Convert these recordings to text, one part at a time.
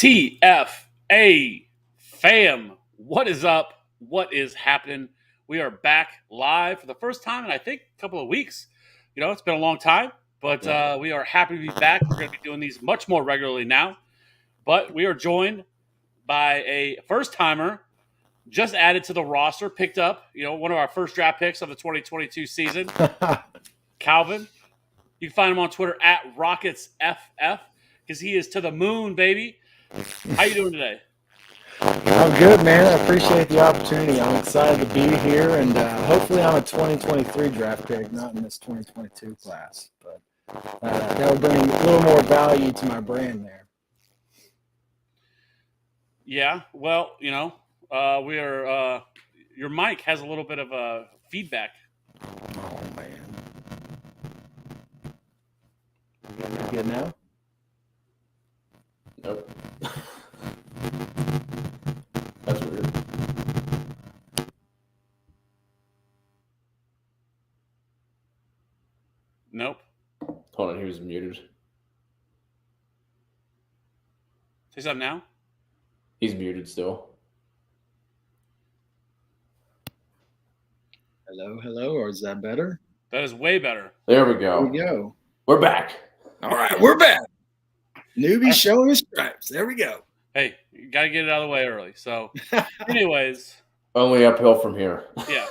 TFA fam, what is up? What is happening? We are back live for the first time in I think a couple of weeks. You know, it's been a long time, but we are happy to be back. We're going to be doing these much more regularly now. But we are joined by a first-timer just added to the roster, picked up, one of our first draft picks of the 2022 season, Calvin. You can find him on Twitter at RocketsFF because he is to the moon, baby. How you doing today? I'm good, man. I appreciate the opportunity. I'm excited to be here, and hopefully I'm a 2023 draft pick, not in this 2022 class. But that will bring a little more value to my brand there. Yeah, well, we are your mic has a little bit of feedback. Oh, man. You good now? Nope. That's weird. Nope. Hold on, he was muted. Say something now? He's muted still. Hello, or is that better? That is way better. There we go. There we go. We're back. All right, we're back. Newbie showing his stripes. There we go. Hey, you got to get it out of the way early. So, anyways. Only uphill from here. Yeah.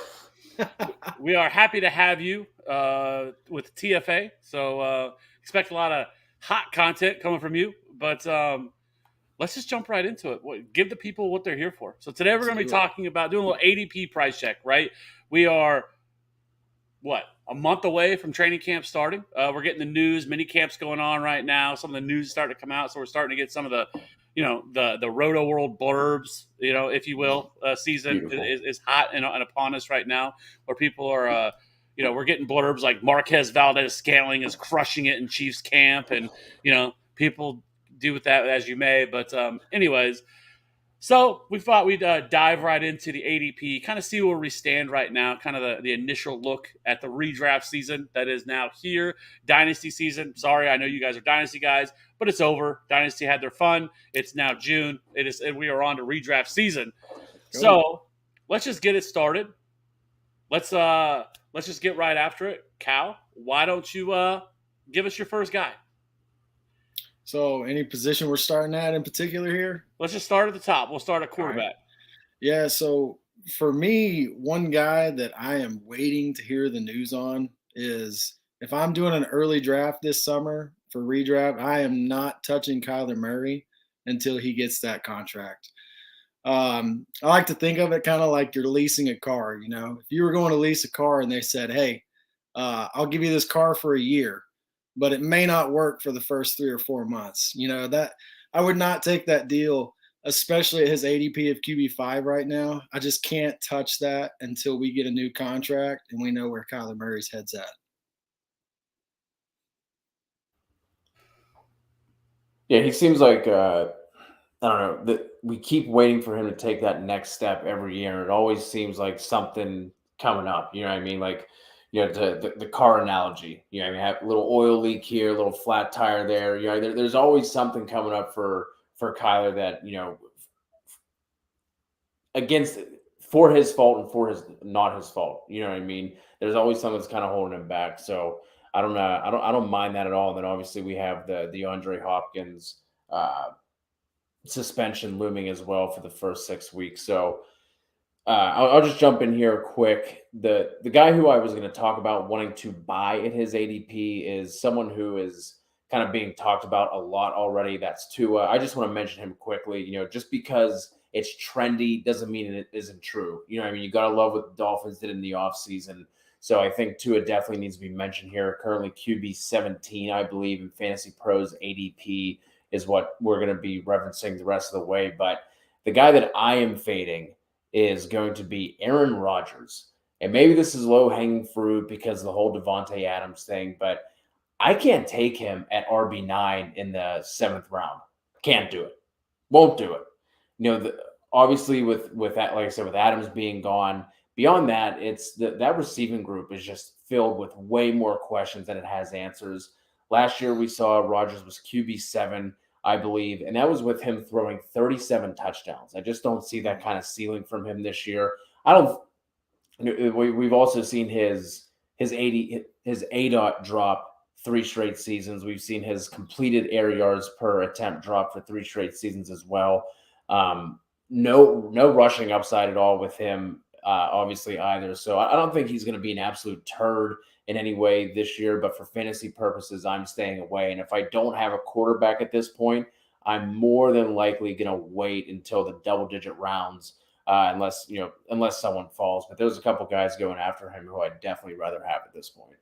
We are happy to have you with TFA. So, expect a lot of hot content coming from you. But let's just jump right into it. Give the people what they're here for. So, today we're going to be talking about doing a little ADP price check, right? We are, a month away from training camp starting. We're getting the news. Mini camp's going on right now. Some of the news is starting to come out. So we're starting to get some of the, the Roto World blurbs, if you will. Season is hot and upon us right now, where people are, we're getting blurbs like Marquez Valdez-Scantling is crushing it in Chiefs camp. And, people do with that as you may. But anyways, so we thought we'd dive right into the ADP, kind of see where we stand right now, kind of the initial look at the redraft season that is now here. Dynasty season. Sorry, I know you guys are Dynasty guys, but it's over. Dynasty had their fun. It's now June. We are on to redraft season. So let's just get it started. Let's just get right after it. Cal, why don't you give us your first guy? So any position we're starting at in particular here? Let's just start at the top. We'll start at quarterback. Right. Yeah, so for me, one guy that I am waiting to hear the news on is if I'm doing an early draft this summer for redraft, I am not touching Kyler Murray until he gets that contract. I like to think of it kind of like you're leasing a car. If you were going to lease a car and they said, hey, I'll give you this car for a year, but it may not work for the first 3 or 4 months. That I would not take that deal, especially at his ADP of QB5 right now. I just can't touch that until we get a new contract and we know where Kyler Murray's head's at. Yeah, he seems like, I don't know, that we keep waiting for him to take that next step every year. And it always seems like something coming up. You know what I mean? Like, the car analogy, have a little oil leak here, a little flat tire there. There's always something coming up for Kyler that, for his fault and for his not his fault. You know what I mean? There's always something that's kind of holding him back. So I don't mind that at all. And then obviously we have the Andre Hopkins suspension looming as well for the first 6 weeks. So I'll just jump in here quick. The guy who I was going to talk about wanting to buy at his ADP is someone who is kind of being talked about a lot already. That's Tua. I just want to mention him quickly. Just because it's trendy doesn't mean it isn't true. You got to love what the Dolphins did in the offseason. So I think Tua definitely needs to be mentioned here. Currently QB 17, I believe, in Fantasy Pros ADP is what we're going to be referencing the rest of the way. But the guy that I am fading is going to be Aaron Rodgers. And maybe this is low-hanging fruit because of the whole Devontae Adams thing, but I can't take him at RB9 in the 7th round. Can't do it. Won't do it. Obviously with that, like I said, with Adams being gone, beyond that, it's that receiving group is just filled with way more questions than it has answers. Last year we saw Rodgers was QB7, I believe, and that was with him throwing 37 touchdowns. I just don't see that kind of ceiling from him this year. We've also seen his ADOT drop 3 straight seasons. We've seen his completed air yards per attempt drop for 3 straight seasons as well. No rushing upside at all with him, obviously either. So I don't think he's going to be an absolute turd in any way this year, but for fantasy purposes, I'm staying away. And if I don't have a quarterback at this point, I'm more than likely going to wait until the double-digit rounds, unless someone falls. But there's a couple guys going after him who I'd definitely rather have at this point.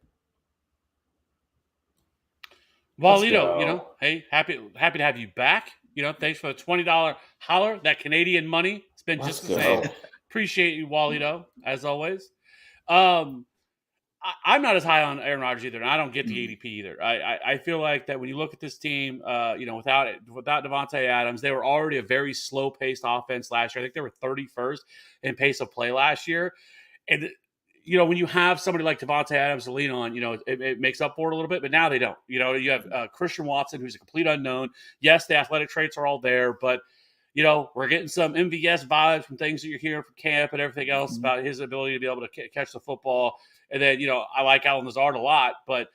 Walito, hey, happy to have you back. Thanks for the $20 holler. That Canadian money. It's been just the same. Appreciate you, Walito, as always. I'm not as high on Aaron Rodgers either, and I don't get the ADP either. I feel like that when you look at this team, without Devontae Adams, they were already a very slow-paced offense last year. I think they were 31st in pace of play last year. And, when you have somebody like Devontae Adams to lean on, it makes up for it a little bit, but now they don't. You have Christian Watson, who's a complete unknown. Yes, the athletic traits are all there, but we're getting some MVS vibes from things that you're hearing from camp and everything else about his ability to be able to catch the football. And then, I like Allen Lazard a lot, but,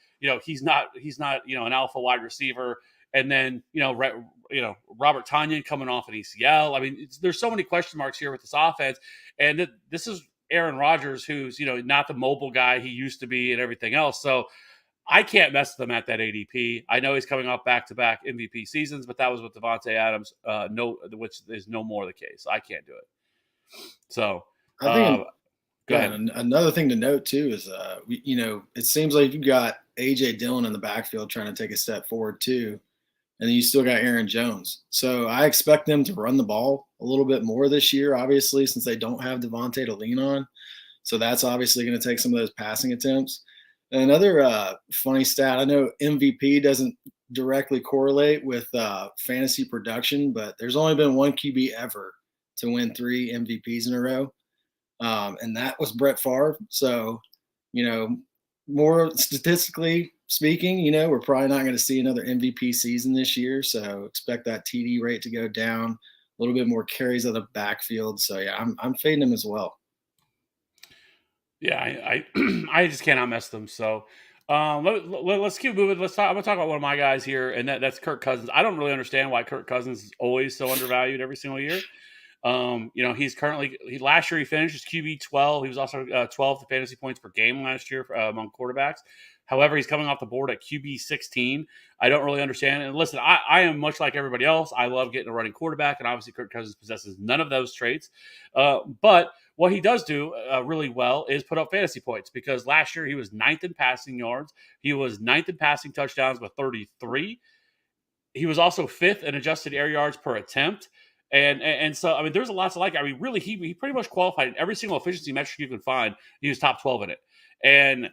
he's not, an alpha wide receiver. And then, Robert Tonyan coming off an ACL. I mean, there's so many question marks here with this offense. And this is Aaron Rodgers, who's, not the mobile guy he used to be and everything else. So I can't mess with him at that ADP. I know he's coming off back-to-back MVP seasons, but that was with Devontae Adams, which is no more the case. I can't do it. So I think go ahead. Another thing to note too is, it seems like you've got AJ Dillon in the backfield trying to take a step forward too, and then you still got Aaron Jones. So I expect them to run the ball a little bit more this year, obviously, since they don't have Devontae to lean on. So that's obviously going to take some of those passing attempts. And another funny stat, I know MVP doesn't directly correlate with fantasy production, but there's only been one QB ever to win 3 MVPs in a row. And that was Brett Favre. So, more statistically speaking, we're probably not going to see another MVP season this year. So expect that TD rate to go down, a little bit more carries of the backfield. So yeah, I'm fading him as well. Yeah, I just cannot mess them. So let's keep moving. I'm going to talk about one of my guys here, and that's Kirk Cousins. I don't really understand why Kirk Cousins is always so undervalued every single year. He's last year he finished as QB 12. He was also 12th fantasy points per game last year among quarterbacks. However, he's coming off the board at QB 16. I don't really understand. And listen, I am much like everybody else. I love getting a running quarterback, and obviously Kirk Cousins possesses none of those traits. But what he does do really well is put up fantasy points, because last year he was 9th in passing yards. He was 9th in passing touchdowns with 33. He was also 5th in adjusted air yards per attempt. And so, I mean, there's a lot to like. I mean, really, he pretty much qualified in every single efficiency metric you can find. He was top 12 in it. And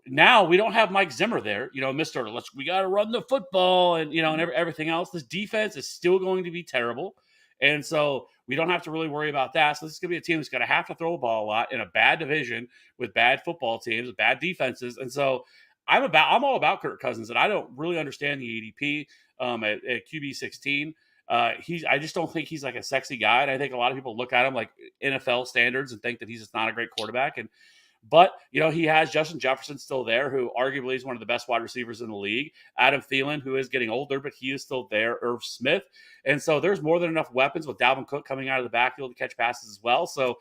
now we don't have Mike Zimmer there, Mr. We got to run the football and everything else. This defense is still going to be terrible. And so we don't have to really worry about that. So this is going to be a team that's going to have to throw the ball a lot in a bad division with bad football teams, with bad defenses. And so I'm all about Kirk Cousins, and I don't really understand the ADP at QB 16. I just don't think he's like a sexy guy. And I think a lot of people look at him like NFL standards and think that he's just not a great quarterback. But he has Justin Jefferson still there, who arguably is one of the best wide receivers in the league. Adam Thielen, who is getting older, but he is still there. Irv Smith. And so there's more than enough weapons with Dalvin Cook coming out of the backfield to catch passes as well. So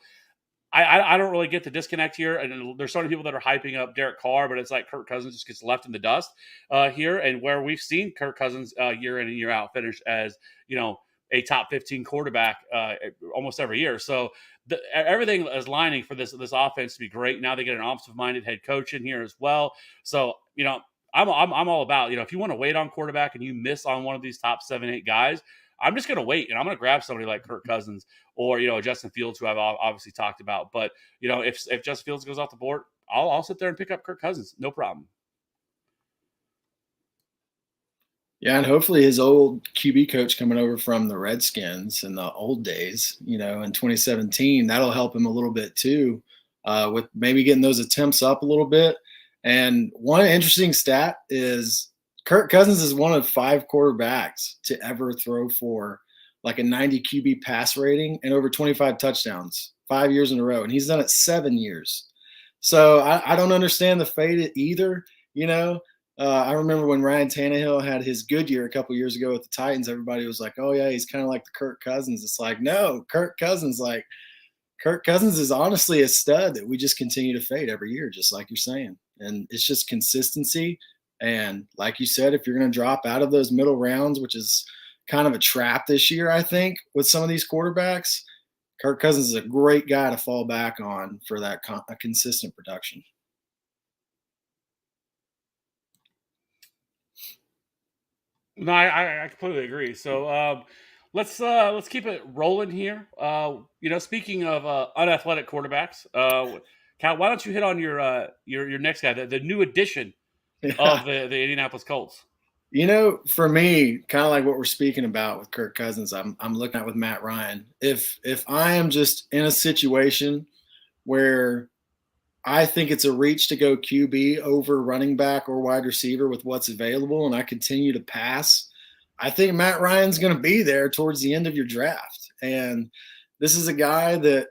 I don't really get the disconnect here. And there's so many people that are hyping up Derek Carr, but it's like Kirk Cousins just gets left in the dust here. And where we've seen Kirk Cousins year in and year out finish as, a top 15 quarterback almost every year. So everything is lining for this offense to be great. Now they get an offensive-minded head coach in here as well. So, I'm all about, if you want to wait on quarterback and you miss on one of these top 7-8 guys, I'm just going to wait, and I'm going to grab somebody like Kirk Cousins or, Justin Fields, who I've obviously talked about. But, if Justin Fields goes off the board, I'll sit there and pick up Kirk Cousins. No problem. Yeah, and hopefully his old QB coach coming over from the Redskins in the old days, in 2017, that'll help him a little bit too, with maybe getting those attempts up a little bit. And one interesting stat is Kirk Cousins is one of 5 quarterbacks to ever throw for like a 90 QB pass rating and over 25 touchdowns 5 years in a row. And he's done it 7 years. So I don't understand the fade either, I remember when Ryan Tannehill had his good year a couple years ago with the Titans, everybody was like, oh, yeah, he's kind of like the Kirk Cousins. It's like, no, Kirk Cousins is honestly a stud that we just continue to fade every year, just like you're saying. And it's just consistency. And like you said, if you're going to drop out of those middle rounds, which is kind of a trap this year, I think, with some of these quarterbacks, Kirk Cousins is a great guy to fall back on for that consistent production. No, I completely agree. So let's keep it rolling here. Speaking of unathletic quarterbacks, Cal, why don't you hit on your next guy, the new addition of the Indianapolis Colts? For me, kind of like what we're speaking about with Kirk Cousins, I'm looking at with Matt Ryan. If I am just in a situation where I think it's a reach to go QB over running back or wide receiver with what's available, and I continue to pass, I think Matt Ryan's going to be there towards the end of your draft. And this is a guy that,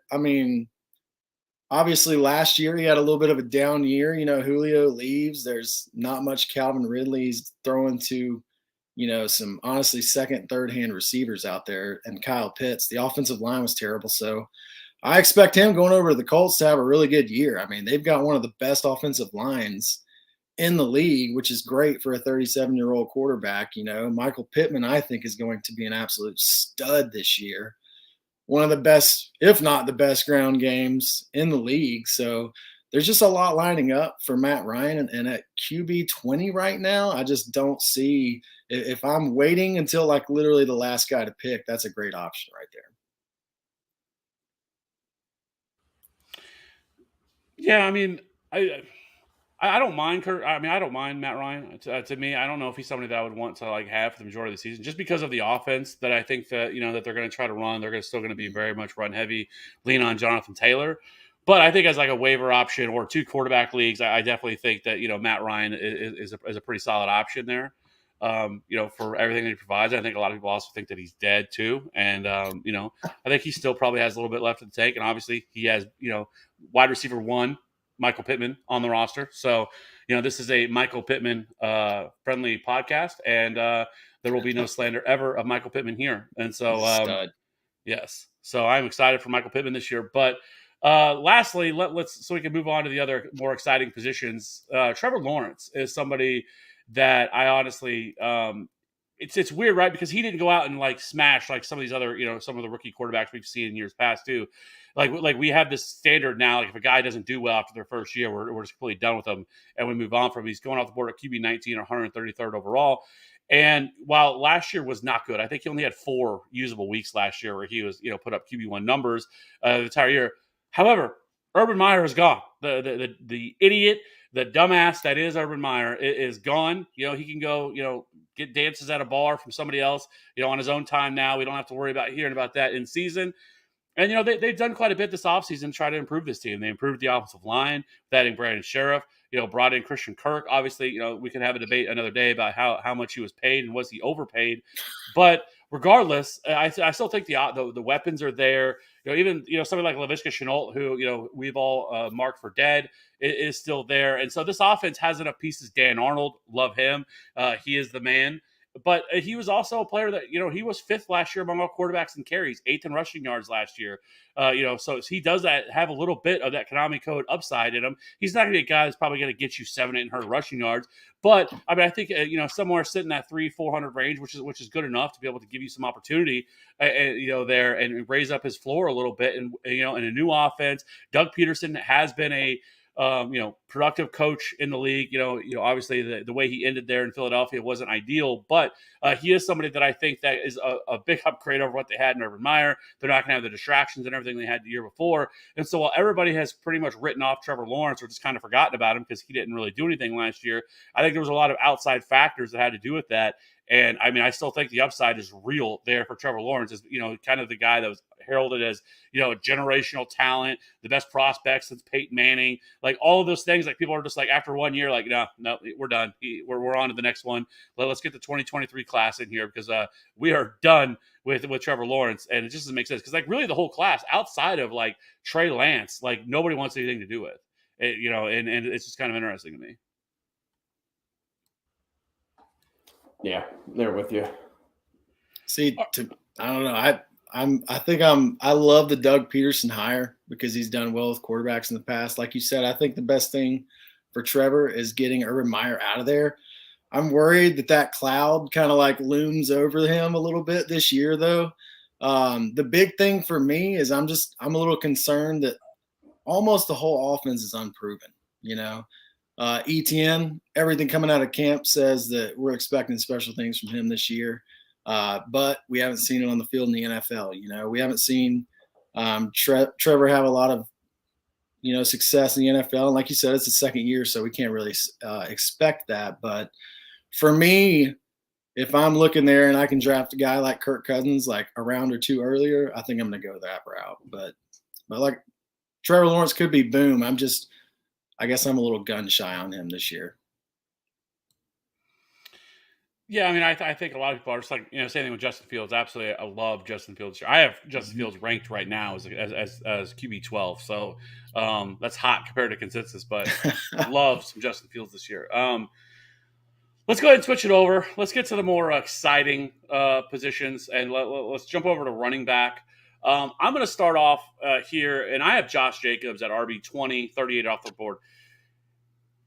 obviously last year he had a little bit of a down year. Julio leaves. There's not much Calvin Ridley. He's throwing to, some honestly second, third hand receivers out there, and Kyle Pitts. The offensive line was terrible. So I expect him going over to the Colts to have a really good year. They've got one of the best offensive lines in the league, which is great for a 37-year-old quarterback. Michael Pittman, I think, is going to be an absolute stud this year. One of the best, if not the best, ground games in the league. So there's just a lot lining up for Matt Ryan. And at QB 20 right now, I just don't see – if I'm waiting until like literally the last guy to pick, that's a great option right there. Yeah, I don't mind Kirk. I don't mind Matt Ryan. To me, I don't know if he's somebody that I would want to have for the majority of the season, just because of the offense that I think that that they're going to try to run. They're still going to be very much run heavy, lean on Jonathan Taylor. But I think as like a waiver option or 2 quarterback leagues, I definitely think that Matt Ryan is a pretty solid option there. For everything that he provides. I think a lot of people also think that he's dead too. And, I think he still probably has a little bit left in the tank. And obviously he has, wide receiver 1, Michael Pittman, on the roster. So, this is a Michael Pittman friendly podcast, and there will be no slander ever of Michael Pittman here. And so, yes. So I'm excited for Michael Pittman this year. But lastly, let's so we can move on to the other more exciting positions. Trevor Lawrence is somebody that I honestly, it's weird, right? Because he didn't go out and like smash like some of these other, some of the rookie quarterbacks we've seen in years past too. Like we have this standard now. Like if a guy doesn't do well after their first year, we're just completely done with them and we move on from him. He's going off the board at QB 19 or 133rd overall. And while last year was not good, I think he only had 4 usable weeks last year where he was, put up QB1 numbers the entire year. However, Urban Meyer is gone. The idiot, the dumbass that is Urban Meyer is gone. He can go, get dances at a bar from somebody else, on his own time now. We don't have to worry about hearing about that in season. And, they've done quite a bit this offseason to try to improve this team. They improved the offensive line, adding Brandon Sheriff, brought in Christian Kirk. Obviously, we can have a debate another day about how much he was paid and was he overpaid. But regardless, I still think the weapons are there. Even somebody like Laviska Shenault, who we've all marked for dead, is still there. And so this offense has enough pieces. Dan Arnold, love him. He is the man. But he was also a player that, he was 5th last year among all quarterbacks in carries, 8th in rushing yards last year. So he does have a little bit of that Konami code upside in him. He's not going to be a guy that's probably going to get you 700-800 rushing yards. But I think, somewhere sitting that 300-400 range, which is good enough to be able to give you some opportunity, there and raise up his floor a little bit. And, in a new offense, Doug Peterson has been a productive coach in the league. Obviously the way he ended there in Philadelphia wasn't ideal, but he is somebody that I think that is a big upgrade over what they had in Urban Meyer. They're not going to have the distractions and everything they had the year before. And so while everybody has pretty much written off Trevor Lawrence or just kind of forgotten about him because he didn't really do anything last year, I think there was a lot of outside factors that had to do with that. And I mean, I still think the upside is real there for Trevor Lawrence, is kind of the guy that was heralded as a generational talent, the best prospect since Peyton Manning, like all of those things. Like people are just like after 1 year, like no, we're done. We're on to the next one. Let's get the 2023 class in here because we are done with Trevor Lawrence, and it just doesn't make sense because like really the whole class outside of like Trey Lance, like nobody wants anything to do with it, and it's just kind of interesting to me. Yeah, they're with you. See, I don't know. I love the Doug Peterson hire because he's done well with quarterbacks in the past. Like you said, I think the best thing for Trevor is getting Urban Meyer out of there. I'm worried that cloud kind of like looms over him a little bit this year, though. The big thing for me is I'm a little concerned that almost the whole offense is unproven, ETN, everything coming out of camp says that we're expecting special things from him this year, but we haven't seen it on the field in the NFL. We haven't seen Trevor have a lot of, success in the NFL. And like you said, it's the second year, so we can't really expect that. But for me, if I'm looking there and I can draft a guy like Kirk Cousins like a round or two earlier, I think I'm going to go that route. But like Trevor Lawrence could be boom. I guess I'm a little gun shy on him this year. Yeah, I mean, I think a lot of people are just like, same thing with Justin Fields. Absolutely, I love Justin Fields. I have Justin Fields ranked right now as QB 12, so that's hot compared to consensus. But love some Justin Fields this year. Let's go ahead and switch it over. Let's get to the more exciting positions, and let's jump over to running back. I'm going to start off here, and I have Josh Jacobs at RB 20, 38 off the board.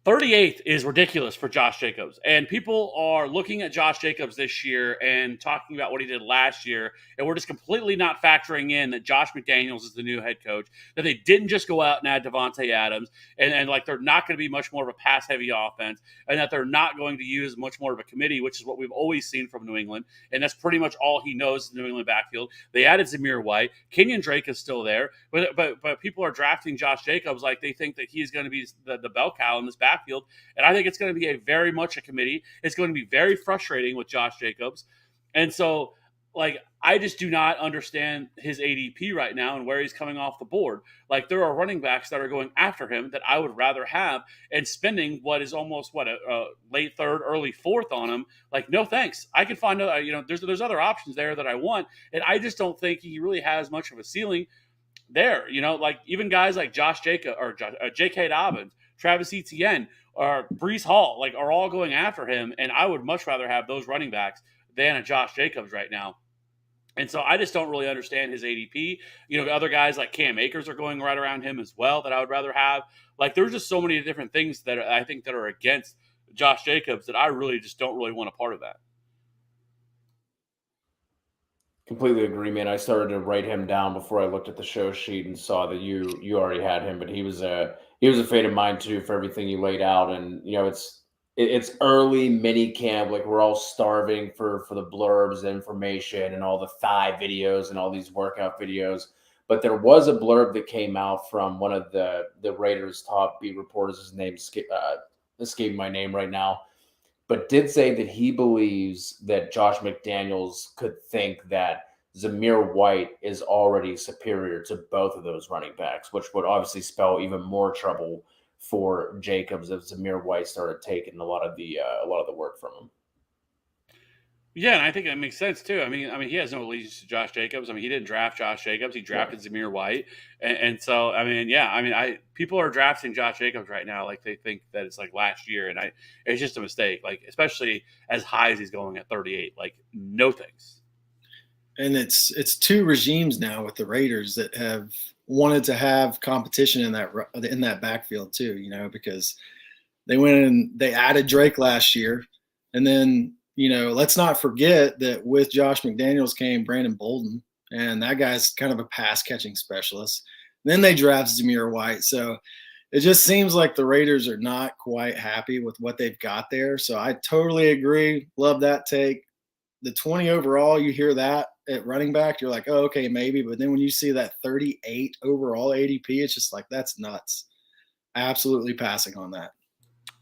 38th is ridiculous for Josh Jacobs. And people are looking at Josh Jacobs this year and talking about what he did last year. And we're just completely not factoring in that Josh McDaniels is the new head coach, that they didn't just go out and add Devontae Adams, and like they're not going to be much more of a pass-heavy offense, and that they're not going to use much more of a committee, which is what we've always seen from New England. And that's pretty much all he knows is the New England backfield. They added Zamir White. Kenyon Drake is still there. But people are drafting Josh Jacobs like they think that he's going to be the bell cow in this backfield. And I think it's going to be very much a committee. It's going to be very frustrating with Josh Jacobs. And so, like, I just do not understand his ADP right now and where he's coming off the board. Like, there are running backs that are going after him that I would rather have, and spending what is almost a late third, early fourth on him. Like, no thanks. I can find there's other options there that I want, and I just don't think he really has much of a ceiling there. Like even guys like Josh Jacob or J.K. Dobbins, Travis Etienne, or Breece Hall, like are all going after him, and I would much rather have those running backs than a Josh Jacobs right now. And so I just don't really understand his ADP. Other guys like Cam Akers are going right around him as well that I would rather have. Like there's just so many different things that I think that are against Josh Jacobs that I really just don't really want a part of that. Completely agree, man. I started to write him down before I looked at the show sheet and saw that you already had him, but he was a fade of mine too for everything you laid out. And it's early mini camp, like we're all starving for the blurbs, the information, and all the thigh videos and all these workout videos. But there was a blurb that came out from one of the Raiders' top beat reporters. His name escaping my name right now, but did say that he believes that Josh McDaniels could think that Zamir White is already superior to both of those running backs, which would obviously spell even more trouble for Jacobs if Zamir White started taking a lot of the work from him. Yeah, and I think that makes sense too. I mean, he has no allegiance to Josh Jacobs. I mean, he didn't draft Josh Jacobs; he drafted Zamir White, and so people are drafting Josh Jacobs right now like they think that it's like last year, and it's just a mistake. Like especially as high as he's going at 38, like no thanks. And it's two regimes now with the Raiders that have wanted to have competition in that backfield too. Because they went and they added Drake last year, and then. Let's not forget that with Josh McDaniels came Brandon Bolden, and that guy's kind of a pass catching specialist. Then they draft Zamir White. So it just seems like the Raiders are not quite happy with what they've got there. So I totally agree. Love that take. The 20 overall, you hear that at running back, you're like, oh, okay, maybe. But then when you see that 38 overall ADP, it's just like, that's nuts. Absolutely passing on that.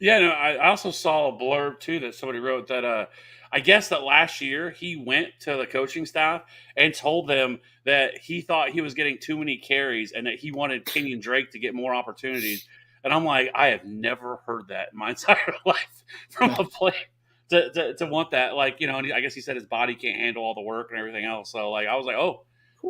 Yeah, no, I also saw a blurb too that somebody wrote that I guess that last year he went to the coaching staff and told them that he thought he was getting too many carries and that he wanted Kenyon Drake to get more opportunities. And I'm like, I have never heard that in my entire life from a player to want that. Like, and I guess he said his body can't handle all the work and everything else. So like, I was like, oh,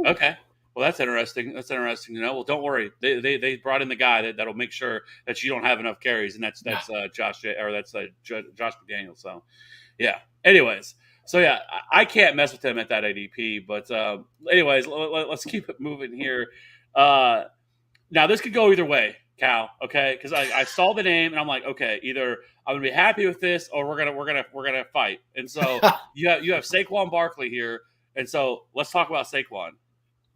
okay. Well, that's interesting. That's interesting to know. Well, don't worry. They brought in the guy that'll make sure that you don't have enough carries, and that's Josh McDaniels. So, yeah. Anyways, so yeah, I can't mess with him at that ADP. But anyways, let's keep it moving here. Now this could go either way, Cal. Okay, because I saw the name and I'm like, okay, either I'm gonna be happy with this or we're gonna fight. And so you have Saquon Barkley here, and so let's talk about Saquon.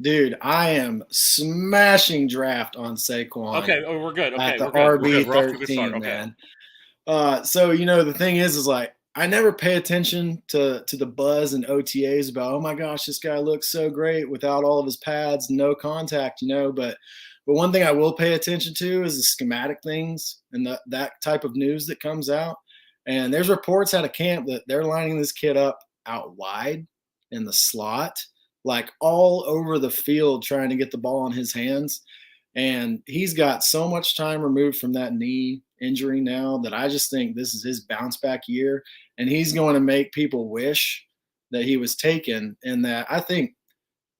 Dude, I am smashing draft on Saquon. Okay, we're good. Okay, at the we're good. RB13, man. So the thing is like I never pay attention to the buzz and OTAs about, oh my gosh, this guy looks so great without all of his pads, no contact, But one thing I will pay attention to is the schematic things and that type of news that comes out. And there's reports out of camp that they're lining this kid up out wide in the slot, like all over the field trying to get the ball in his hands. And he's got so much time removed from that knee injury now that I just think this is his bounce back year. And he's going to make people wish that he was taken, and that I think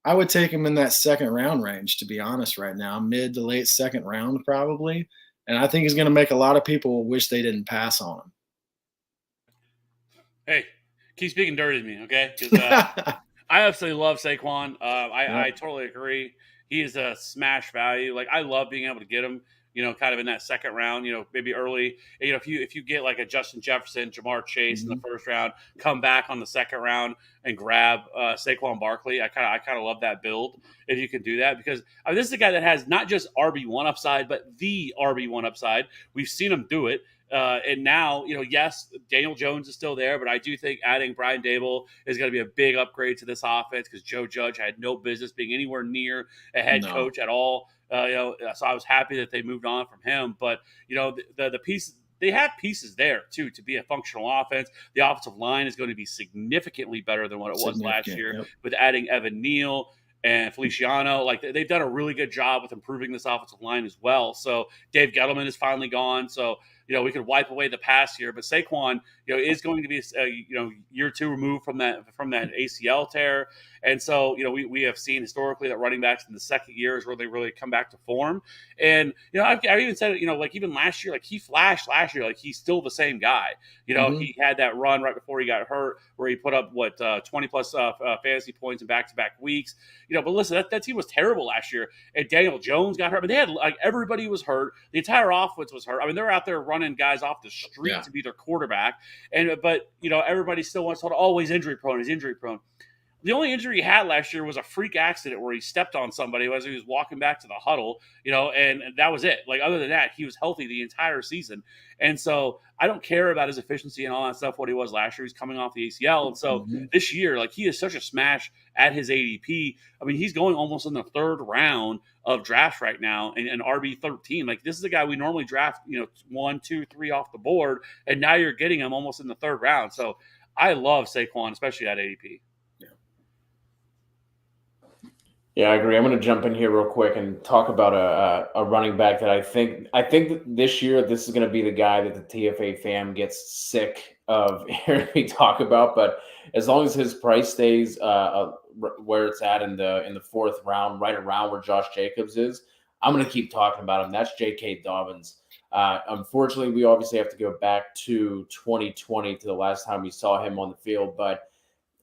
I would take him in that second round range, to be honest, right now, mid to late second round probably. And I think he's going to make a lot of people wish they didn't pass on him. Hey, keep speaking dirty to me, okay? Because I absolutely love Saquon. I totally agree. He is a smash value. Like, I love being able to get him, kind of in that second round, maybe early. If you get like a Justin Jefferson, Jamar Chase in the first round, come back on the second round and grab Saquon Barkley. I kind of love that build if you can do that, because this is a guy that has not just RB1 upside, but the RB1 upside. We've seen him do it. And now, yes, Daniel Jones is still there, but I do think adding Brian Dable is going to be a big upgrade to this offense, because Joe Judge had no business being anywhere near a head coach at all. So I was happy that they moved on from him. But, the piece, they have pieces there, too, to be a functional offense. The offensive line is going to be significantly better than what it was last year with adding Evan Neal and Feliciano. Like, they've done a really good job with improving this offensive line as well. So Dave Gettleman is finally gone. So, we could wipe away the past year, but Saquon, is going to be, year two removed from that ACL tear. And so, we have seen historically that running backs in the second year is where they really come back to form. And, I've even said, like even last year, like he flashed last year, like he's still the same guy. He had that run right before he got hurt where he put up 20 plus fantasy points in back-to-back weeks. But listen, that team was terrible last year. And Daniel Jones got hurt, but they had like everybody was hurt. The entire offense was hurt. I mean, they're out there running guys off the street to be their quarterback. But everybody still wants to always injury prone. He's injury prone. The only injury he had last year was a freak accident where he stepped on somebody as he was walking back to the huddle, and that was it. Like, other than that, he was healthy the entire season. And so I don't care about his efficiency and all that stuff, what he was last year. He's coming off the ACL. And so this year, like, he is such a smash at his ADP. I mean, he's going almost in the third round of drafts right now, and RB13. Like, this is a guy we normally draft, 1, 2, 3 off the board, and now you're getting him almost in the third round. So I love Saquon, especially at ADP. Yeah, I agree. I'm going to jump in here real quick and talk about a running back that I think that this year this is going to be the guy that the TFA fam gets sick of hearing me talk about. But as long as his price stays where it's at in the fourth round, right around where Josh Jacobs is, I'm going to keep talking about him. That's J.K. Dobbins. Unfortunately, we obviously have to go back to 2020 to the last time we saw him on the field, but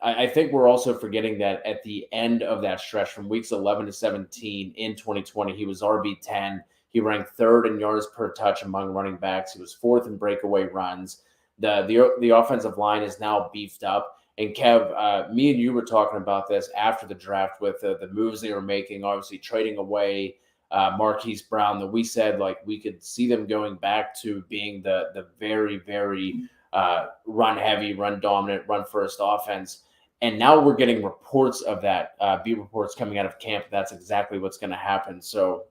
I think we're also forgetting that at the end of that stretch from weeks 11 to 17 in 2020, he was RB10. He ranked third in yards per touch among running backs. He was fourth in breakaway runs. The offensive line is now beefed up. And Kev, me and you were talking about this after the draft with the moves they were making, obviously trading away Marquise Brown, that we said like we could see them going back to being the very, very run heavy, run dominant, run first offense. And now we're getting reports of that, beat reports coming out of camp. That's exactly what's going to happen. So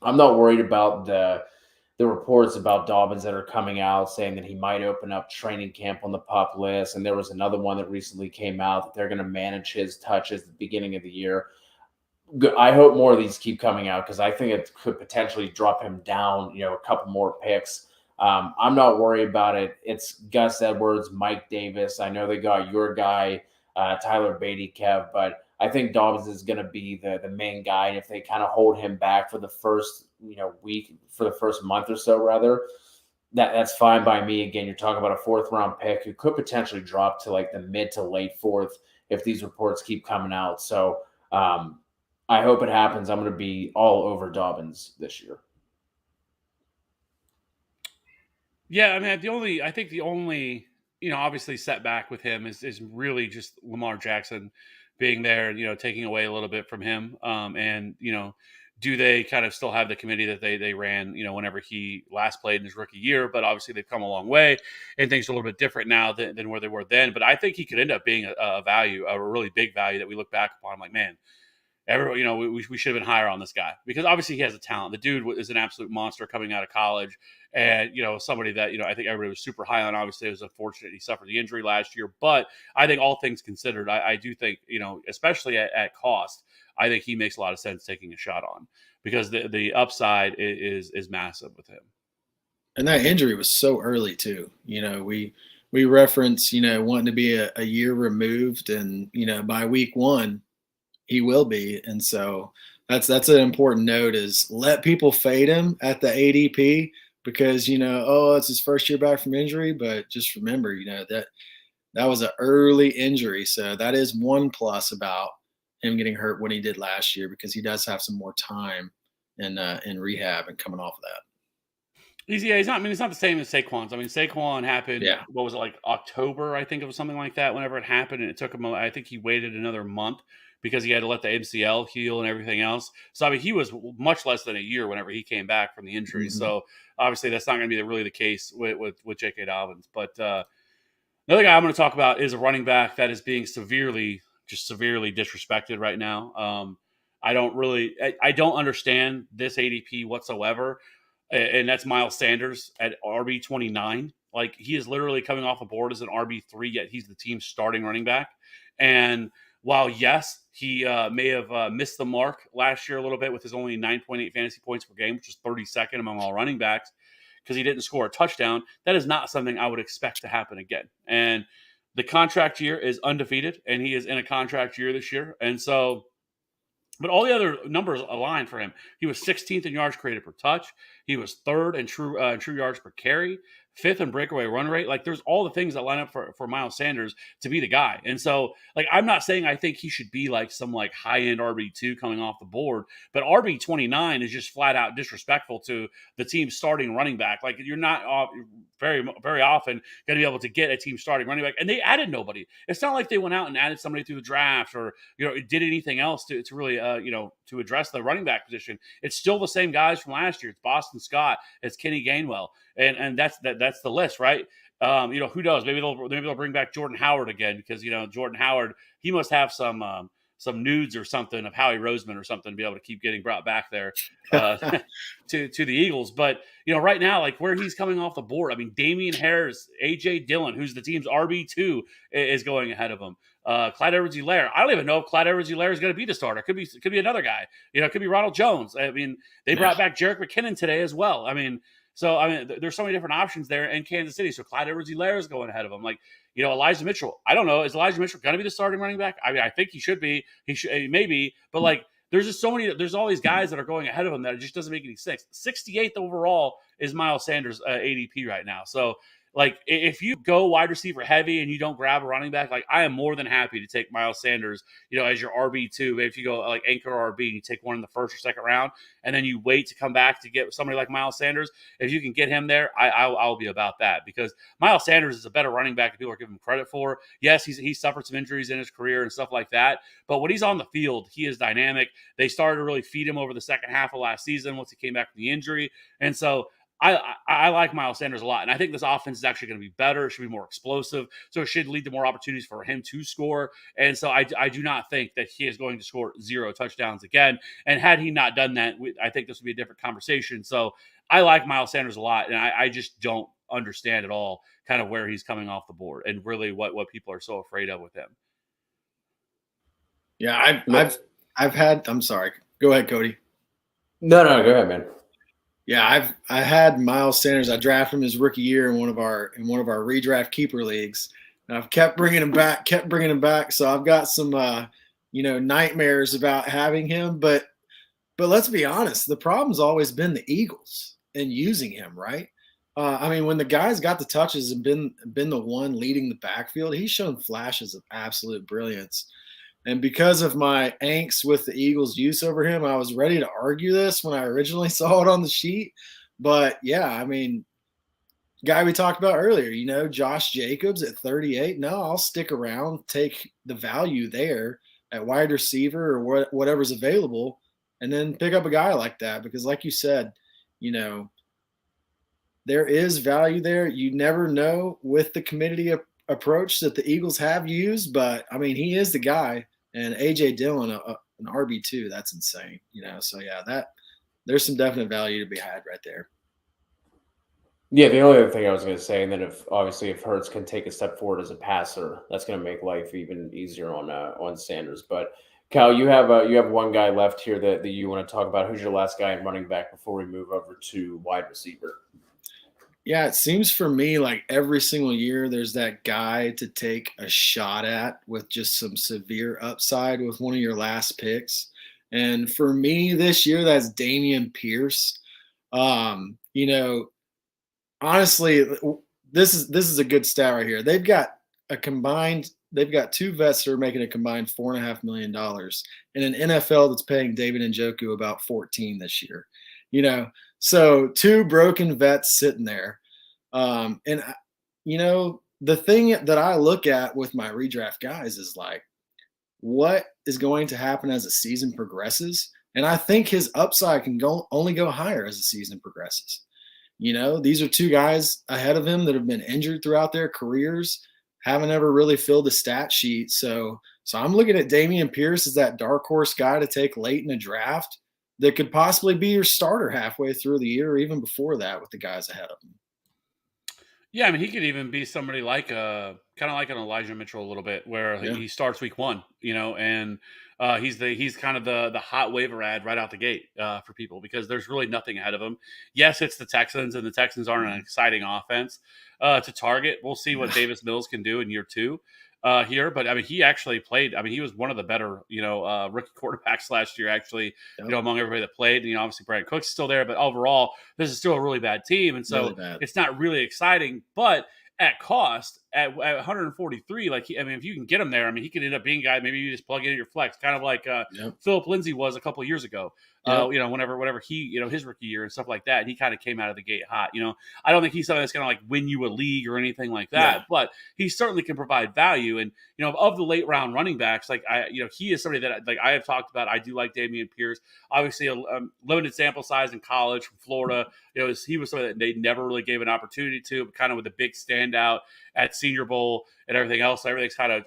I'm not worried about the reports about Dobbins that are coming out saying that he might open up training camp on the PUP list. And there was another one that recently came out that they're going to manage his touches at the beginning of the year. I hope more of these keep coming out because I think it could potentially drop him down, a couple more picks. I'm not worried about it. It's Gus Edwards, Mike Davis. I know they got your guy, Tyler Beatty, Kev, but I think Dobbins is going to be the main guy. And if they kind of hold him back for the first, week, for the first month or so, rather, that's fine by me. Again, you're talking about a 4th round pick who could potentially drop to like the mid to late 4th if these reports keep coming out. So I hope it happens. I'm going to be all over Dobbins this year. Yeah, I mean, the only obviously setback with him is really just Lamar Jackson being there, taking away a little bit from him. And do they kind of still have the committee that they ran, whenever he last played in his rookie year? But obviously they've come a long way and things are a little bit different now than where they were then. But I think he could end up being a value, a really big value that we look back upon like, man, we should have been higher on this guy because obviously he has a talent. The dude is an absolute monster coming out of college, and somebody that I think everybody was super high on. Obviously, it was unfortunate he suffered the injury last year, but I think all things considered, I do think especially at cost, I think he makes a lot of sense taking a shot on because the upside is massive with him. And that injury was so early too. We reference wanting to be a year removed, and by week 1. He will be. And so that's an important note is let people fade him at the ADP because, it's his first year back from injury. But just remember, that was an early injury. So that is one plus about him getting hurt when he did last year because he does have some more time in rehab and coming off of that. He's not. I mean, it's not the same as Saquon's. I mean, Saquon happened. Yeah. What was it, like October? I think it was something like that. Whenever it happened, and it took him. I think he waited another month because he had to let the MCL heal and everything else. So I mean, he was much less than a year whenever he came back from the injury. Mm-hmm. So obviously, that's not going to be really the case with J.K. Dobbins. But another guy I'm going to talk about is a running back that is being severely disrespected right now. I don't understand this ADP whatsoever. And that's Miles Sanders at RB29. Like, he is literally coming off the board as an RB3, yet he's the team's starting running back. And while, yes, he may have missed the mark last year a little bit with his only 9.8 fantasy points per game, which is 32nd among all running backs, because he didn't score a touchdown, that is not something I would expect to happen again. And the contract year is undefeated, and he is in a contract year this year. And so, but all the other numbers align for him. He was 16th in yards created per touch. He was 3rd in true yards per carry, 5th in breakaway run rate. Like, there's all the things that line up for Miles Sanders to be the guy. And so, like, I'm not saying I think he should be like some like high-end RB2 coming off the board, but RB29 is just flat out disrespectful to the team's starting running back. Like, you're not very, very often going to be able to get a team starting running back. And they added nobody. It's not like they went out and added somebody through the draft or, did anything else to really, to address the running back position. It's still the same guys from last year. It's Boston Scott. It's Kenny Gainwell. And that's the list, right? Who knows? Maybe they'll bring back Jordan Howard again because Jordan Howard, he must have some nudes or something of Howie Roseman or something to be able to keep getting brought back there to the Eagles. But right now, like where he's coming off the board, I mean, Damian Harris, AJ Dillon, who's the team's RB2, is going ahead of him. Clyde Edwards-Helaire. I don't even know if Clyde Edwards-Helaire is going to be the starter. Could be another guy. It could be Ronald Jones. I mean, they brought back Jerick McKinnon today as well. I mean, there's so many different options there in Kansas City. So Clyde Edwards-Helaire is going ahead of him. Like, Elijah Mitchell. I don't know. Is Elijah Mitchell going to be the starting running back? I mean, I think he should be. He should maybe, but like, there's just so many. There's all these guys that are going ahead of him that it just doesn't make any sense. 68th overall is Miles Sanders ADP right now. So like if you go wide receiver heavy and you don't grab a running back, like I am more than happy to take Miles Sanders, as your RB2. If you go like anchor RB and you take one in the first or second round, and then you wait to come back to get somebody like Miles Sanders, if you can get him there, I'll be about that, because Miles Sanders is a better running back than people are giving him credit for. Yes, he suffered some injuries in his career and stuff like that, but when he's on the field, he is dynamic. They started to really feed him over the second half of last season once he came back from the injury, and so I like Miles Sanders a lot, and I think this offense is actually going to be better. It should be more explosive, so it should lead to more opportunities for him to score. And so I do not think that he is going to score 0 touchdowns again. And had he not done that, I think this would be a different conversation. So I like Miles Sanders a lot, and I just don't understand at all kind of where he's coming off the board and really what people are so afraid of with him. Yeah, I'm sorry. Go ahead, Cody. No, go ahead, man. Yeah, I had Miles Sanders. I drafted him his rookie year in one of our redraft keeper leagues. And I've kept bringing him back. So I've got some nightmares about having him. But let's be honest, the problem's always been the Eagles and using him, right? When the guy's got the touches and been the one leading the backfield, he's shown flashes of absolute brilliance. And because of my angst with the Eagles' use over him, I was ready to argue this when I originally saw it on the sheet. But, yeah, guy we talked about earlier, Josh Jacobs at 38. No, I'll stick around, take the value there at wide receiver or whatever's available, and then pick up a guy like that. Because like you said, there is value there. You never know with the committee approach that the Eagles have used. But, he is the guy. And A.J. Dillon, an RB2, that's insane, So, yeah, there's some definite value to be had right there. Yeah, the only other thing I was going to say, and then if Hurts can take a step forward as a passer, that's going to make life even easier on Sanders. But Cal, you have one guy left here that you want to talk about. Who's your last guy in running back before we move over to wide receiver? Yeah, it seems for me like every single year there's that guy to take a shot at with just some severe upside with one of your last picks. And for me this year, that's Damian Pierce. Honestly, this is a good stat right here. They've got two vets that are making a combined $4.5 million in an NFL that's paying David Njoku about 14 this year. So two broken vets sitting there. The thing that I look at with my redraft guys is like, what is going to happen as the season progresses? And I think his upside can only go higher as the season progresses. These are two guys ahead of him that have been injured throughout their careers, haven't ever really filled the stat sheet. So I'm looking at Damian Pierce as that dark horse guy to take late in a draft that could possibly be your starter halfway through the year or even before that with the guys ahead of him. Yeah, he could even be somebody like kind of like an Elijah Mitchell a little bit, where he starts week 1, and he's kind of the hot waiver ad right out the gate for people, because there's really nothing ahead of him. Yes, it's the Texans, and the Texans aren't an exciting offense to target. We'll see what Davis Mills can do in year 2 here, but he actually played. He was one of the better rookie quarterbacks last year, actually. Yep. Among everybody that played. Obviously Brandon Cooks is still there, but overall this is still a really bad team, and so it's not really exciting. But at cost, at 143, if you can get him there, he could end up being a guy. Maybe you just plug in your flex, kind of like Philip Lindsay was a couple of years ago. Whenever he, his rookie year and stuff like that, and he kind of came out of the gate hot. I don't think he's something that's going to win you a league or anything like that, but he certainly can provide value. And of the late round running backs, he is somebody that I have talked about. I do like Damian Pierce. Obviously, a limited sample size in college from Florida. He was somebody that they never really gave an opportunity to, but kind of with a big standout at Senior Bowl and everything else. So everything's kind of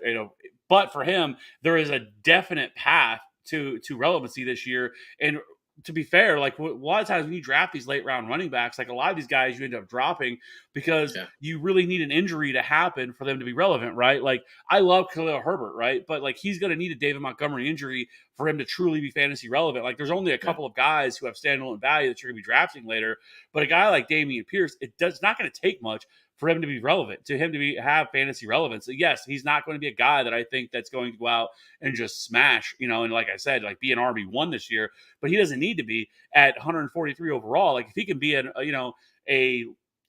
but for him, there is a definite path to relevancy this year. And to be fair, a lot of times when you draft these late round running backs, a lot of these guys you end up dropping because you really need an injury to happen for them to be relevant, right? I love Khalil Herbert, right? But he's going to need a David Montgomery injury for him to truly be fantasy relevant. There's only a couple of guys who have standalone value that you're going to be drafting later, but a guy like Damian Pierce, it's not going to take much for him to be relevant, to him to have fantasy relevance. So yes, he's not going to be a guy that I think that's going to go out and just smash, and like I said, be an RB1 this year, but he doesn't need to be at 143 overall. If he can be a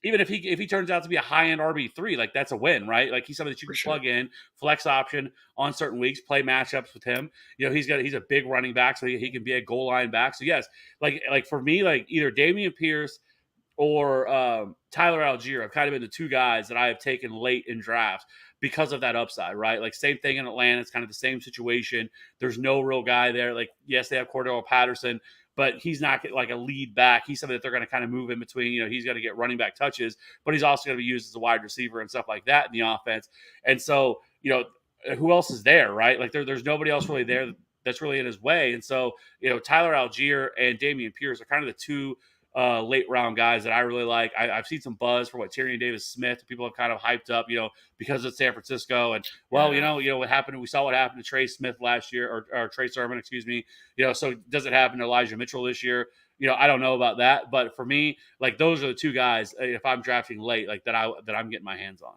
even if he turns out to be a high-end RB3, like that's a win, right? Like he's somebody that you can plug in, flex option on certain weeks, play matchups with him. He's a big running back, so he can be a goal line back. So yes, like for me, like either Damian Pierce or Tyler Algier have kind of been the two guys that I have taken late in drafts because of that upside, right? Like same thing in Atlanta. It's kind of the same situation. There's no real guy there. Like, yes, they have Cordell Patterson, but he's not like a lead back. He's somebody that they're going to kind of move in between. He's going to get running back touches, but he's also going to be used as a wide receiver and stuff like that in the offense. And so, who else is there, right? Like there's nobody else really there that's really in his way. And so, Tyler Algier and Damian Pierce are kind of the two late round guys that I really like. I've seen some buzz for what Tyrion Davis-Smith people have kind of hyped up, because of San Francisco. And what happened. We saw what happened to Trey Smith last year, or Trey Sermon, excuse me. So does it happen to Elijah Mitchell this year? I don't know about that, but for me, like those are the two guys. If I'm drafting late, like that I'm getting my hands on.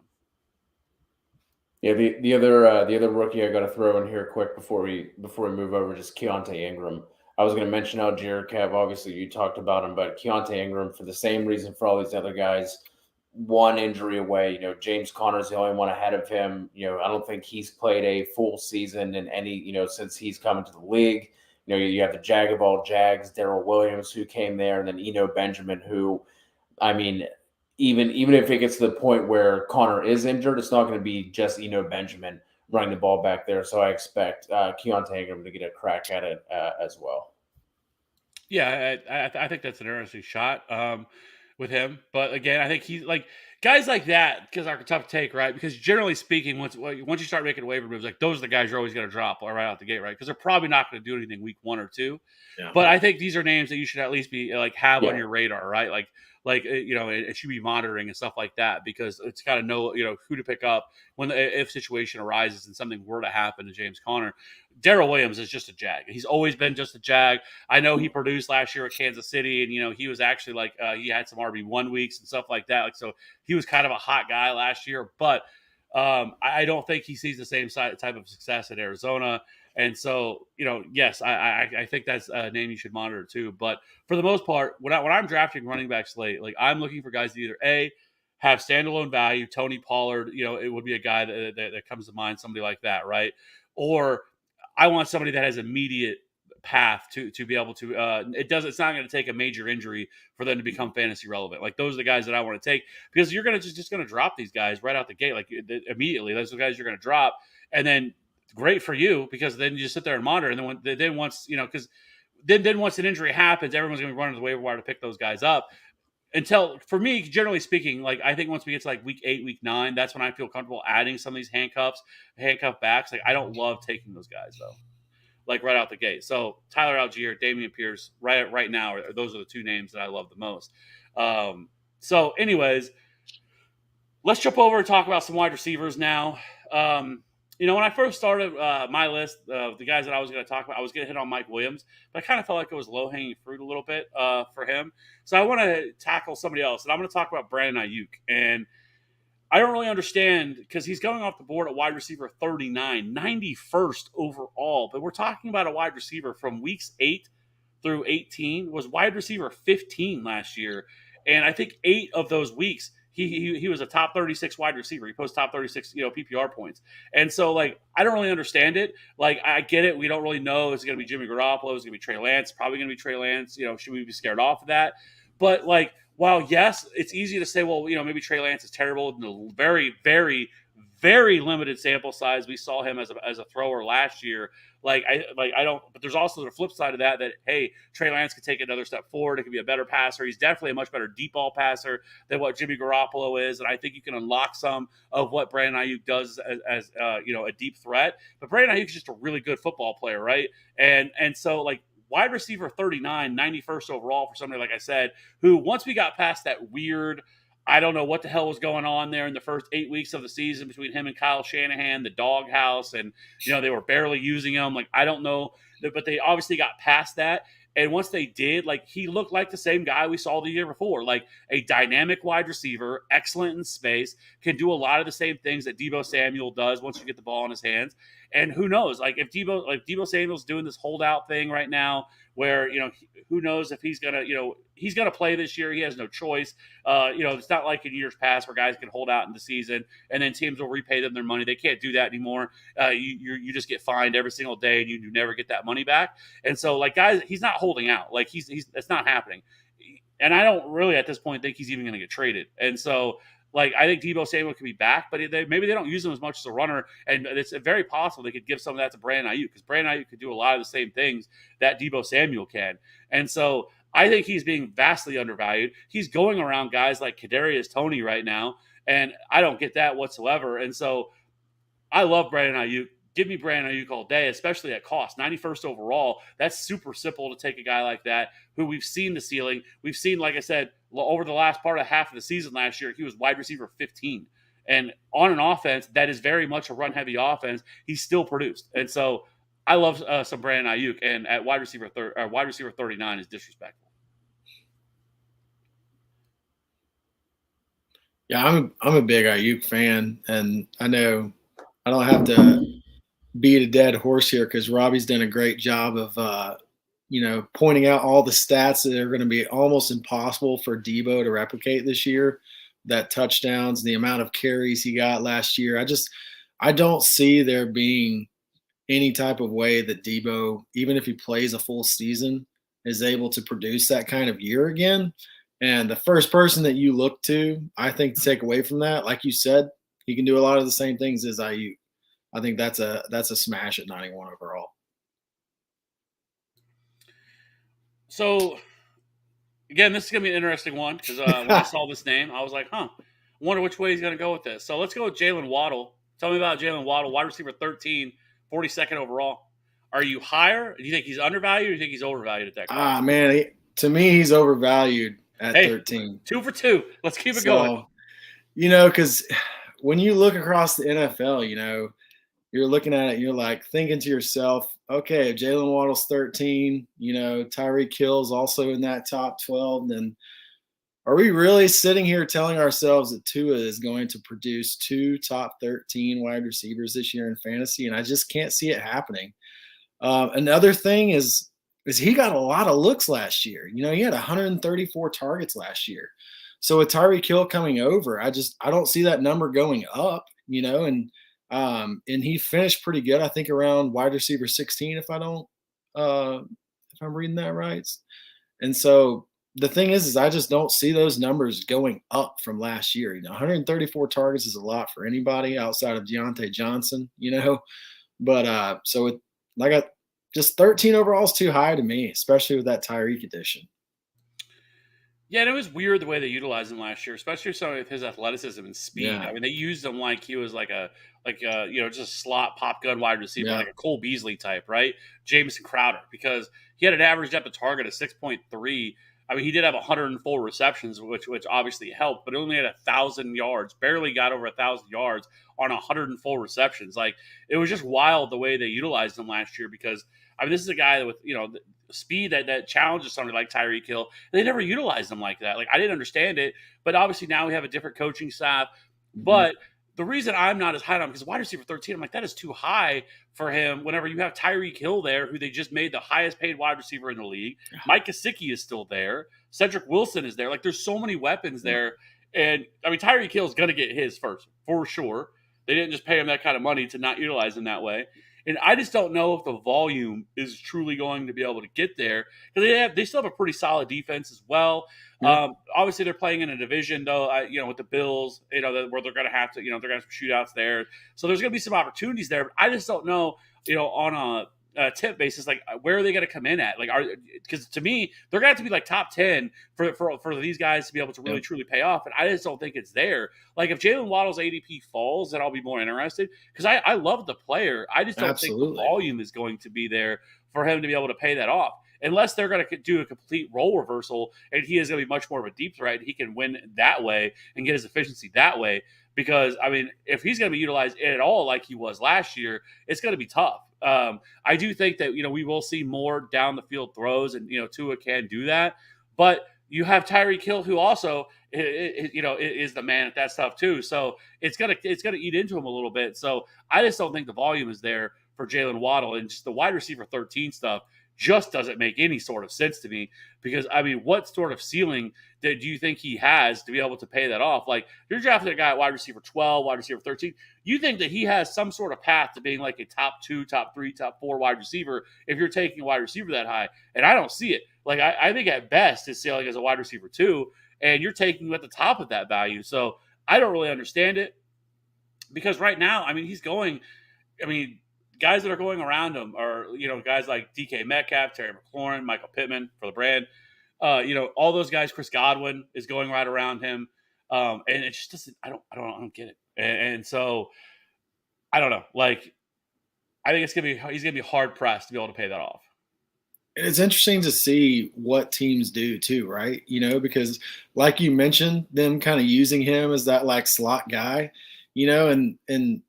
Yeah, the other rookie I got to throw in here quick before we move over, just Keonta Ingram. I was going to mention Algier, Kev. Obviously, you talked about him, but Keonta Ingram, for the same reason for all these other guys, one injury away. James Conner's the only one ahead of him. I don't think he's played a full season in any, since he's come into the league. You have the Jag of all Jags, Darrell Williams, who came there, and then Eno Benjamin, who, I mean, even if it gets to the point where Conner is injured, it's not going to be just Eno Benjamin running the ball back there. So I expect Keonta Ingram to get a crack at it as well. Yeah, I think that's an interesting shot with him. But again, I think he's like guys like that because are tough to take, right? Because generally speaking, once you start making waiver moves, like those are the guys you're always going to drop right out the gate, right? Because they're probably not going to do anything week 1 or 2. Yeah. But I think these are names that you should at least be like have on your radar, right? Like it should be monitoring and stuff like that because it's got to know who to pick up if situation arises and something were to happen to James Conner. Darrell Williams is just a Jag. He's always been just a Jag. I know he produced last year at Kansas City, and he was actually like he had some RB1 weeks and stuff like that. Like so, he was kind of a hot guy last year, but I don't think he sees the same type of success at Arizona. And so, yes, I think that's a name you should monitor too. But for the most part, when I'm drafting running backs late, like I'm looking for guys that either A, have standalone value. Tony Pollard, it would be a guy that comes to mind, somebody like that, right? Or I want somebody that has immediate path to be able to. It's not going to take a major injury for them to become fantasy relevant. Like those are the guys that I want to take because you're going to just going to drop these guys right out the gate, like immediately. Those are the guys you're going to drop, and then. Great for you because then you just sit there and monitor. And then once once an injury happens, everyone's going to be running to the waiver wire to pick those guys up. For me, generally speaking, like I think once we get to like week 8, week 9, that's when I feel comfortable adding some of these handcuff backs. Like I don't love taking those guys though, like right out the gate. So Tyler Algier, Damian Pierce, right now, those are the two names that I love the most. So anyways, let's jump over and talk about some wide receivers now. When I first started my list of the guys that I was going to talk about, I was going to hit on Mike Williams, but I kind of felt like it was low-hanging fruit a little bit for him. So I want to tackle somebody else, and I'm going to talk about Brandon Nyuk. And I don't really understand because he's going off the board at wide receiver 39, 91st overall. But we're talking about a wide receiver from weeks 8 through 18, was wide receiver 15 last year. And I think 8 of those weeks, he was a top 36 wide receiver. He posted top 36, PPR points. And so, like, I don't really understand it. Like, I get it. We don't really know. Is it going to be Jimmy Garoppolo? Is it going to be Trey Lance? Probably going to be Trey Lance. Should we be scared off of that? But, like, while, yes, it's easy to say, well, maybe Trey Lance is terrible in the very, very, very limited sample size. We saw him as a thrower last year. But there's also the flip side of that, hey, Trey Lance could take another step forward. It could be a better passer. He's definitely a much better deep ball passer than what Jimmy Garoppolo is. And I think you can unlock some of what Brandon Nyuk does as a deep threat. But Brandon Nyuk is just a really good football player, right? And so, like, wide receiver 39, 91st overall for somebody, like I said, who once we got past that weird, I don't know what the hell was going on there in the first 8 weeks of the season between him and Kyle Shanahan, the doghouse, and, they were barely using him. Like, I don't know, but they obviously got past that. And once they did, like, he looked like the same guy we saw the year before, like a dynamic wide receiver, excellent in space, can do a lot of the same things that Deebo Samuel does once you get the ball in his hands. And who knows? Like if Deebo Samuel's doing this holdout thing right now, where who knows if he's gonna play this year? He has no choice. It's not like in years past where guys can hold out in the season and then teams will repay them their money. They can't do that anymore. You just get fined every single day and you never get that money back. And so, like, guys, he's not holding out. Like it's not happening. And I don't really at this point think he's even going to get traded. And so, like, I think Deebo Samuel could be back, but maybe they don't use him as much as a runner. And it's very possible they could give some of that to Brandon Ayuk, because Brandon Ayuk could do a lot of the same things that Deebo Samuel can. And so I think he's being vastly undervalued. He's going around guys like Kadarius Toney right now, and I don't get that whatsoever. And so I love Brandon Ayuk. Give me Brandon Ayuk all day, especially at cost. 91st overall, that's super simple to take a guy like that who we've seen the ceiling. We've seen, like I said, over the last part of half of the season last year, he was wide receiver 15. And on an offense that is very much a run-heavy offense, he still produced. And so I love some Brandon Ayuk, and at wide receiver 39 is disrespectful. Yeah, I'm a big Ayuk fan, and I know I don't have to beat a dead horse here because Robbie's done a great job of pointing out all the stats that are going to be almost impossible for Deebo to replicate this year. That touchdowns, the amount of carries he got last year. I don't see there being any type of way that Deebo, even if he plays a full season, is able to produce that kind of year again. And the first person that you look to, I think, to take away from that, like you said, he can do a lot of the same things as Ayuk. I think that's a smash at 91 overall. So, again, this is going to be an interesting one because when I saw this name, I was like, I wonder which way he's going to go with this. So let's go with Jalen Waddle. Tell me about Jalen Waddle, wide receiver 13, 42nd overall. Are you higher? Do you think he's undervalued, or do you think he's overvalued at that cost? Man, to me, he's overvalued at 13. 2 for 2. Let's keep it going. Because when you look across the NFL, you're looking at it and you're like thinking to yourself, okay, if Jalen Waddle's 13, Tyreek Hill's also in that top 12, then are we really sitting here telling ourselves that Tua is going to produce 2 top 13 wide receivers this year in fantasy? And I just can't see it happening. Another thing is he got a lot of looks last year. He had 134 targets last year. So with Tyreek Hill coming over, I don't see that number going up, and he finished pretty good, I think, around wide receiver 16, if I'm reading that right. And so the thing is I just don't see those numbers going up from last year. 134 targets is a lot for anybody outside of Deontay Johnson, but just 13 overall is too high to me, especially with that Tyreek addition. Yeah, and it was weird the way they utilized him last year, especially some of his athleticism and speed. Yeah. I mean, they used him like he was just a slot pop gun wide receiver, like a Cole Beasley type, right? Jamison Crowder, because he had an average depth of target of 6.3. I mean, he did have 104 receptions, which obviously helped, but only had 1,000 yards, barely got over 1,000 yards on 104 receptions. Like, it was just wild the way they utilized him last year because, I mean, this is a guy with, speed that challenges somebody like Tyreek Hill. They never utilized him like that. Like, I didn't understand it, but obviously now we have a different coaching staff. Mm-hmm. But the reason I'm not as high on him, because wide receiver 13, I'm like, that is too high for him whenever you have Tyreek Hill there, who they just made the highest paid wide receiver in the league. Yeah. Mike Gesicki is still there. Cedric Wilson is there. Like, there's so many weapons there. And, I mean, Tyreek Hill is going to get his first, for sure. They didn't just pay him that kind of money to not utilize him that way. And I just don't know if the volume is truly going to be able to get there, because they still have a pretty solid defense as well. Mm-hmm. Obviously, they're playing in a division, though, with the Bills, where they're going to have to, they're going to have some shootouts there. So there's going to be some opportunities there. But I just don't know, on a tip basis, like, where are they going to come in at? Like, because to me, they're going to have to be like top 10 for these guys to be able to really truly pay off. And I just don't think it's there. Like, if Jalen Waddle's ADP falls, then I'll be more interested, because I love the player. I just don't think the volume is going to be there for him to be able to pay that off, unless they're going to do a complete role reversal and he is going to be much more of a deep threat. He can win that way and get his efficiency that way. Because, I mean, if he's going to be utilized at all like he was last year, it's going to be tough. I do think that, we will see more down the field throws, and, Tua can do that. But you have Tyreek Hill, who also, is the man at that stuff too. So it's going to eat into him a little bit. So I just don't think the volume is there for Jalen Waddle, and just the wide receiver 13 stuff just doesn't make any sort of sense to me because, I mean, what sort of ceiling do you think he has to be able to pay that off? Like, you're drafting a guy at wide receiver 12, wide receiver 13. You think that he has some sort of path to being like a top 2, top 3, top 4 wide receiver if you're taking a wide receiver that high. And I don't see it. Like, I think at best his ceiling as a wide receiver 2, and you're taking him at the top of that value. So I don't really understand it because right now, I mean, guys that are going around him are, guys like DK Metcalf, Terry McLaurin, Michael Pittman for the brand. All those guys. Chris Godwin is going right around him, and it just doesn't. I don't get it. And so I don't know. Like, I think he's gonna be hard pressed to be able to pay that off. It's interesting to see what teams do too, right? Because like you mentioned, them kind of using him as that like slot guy, and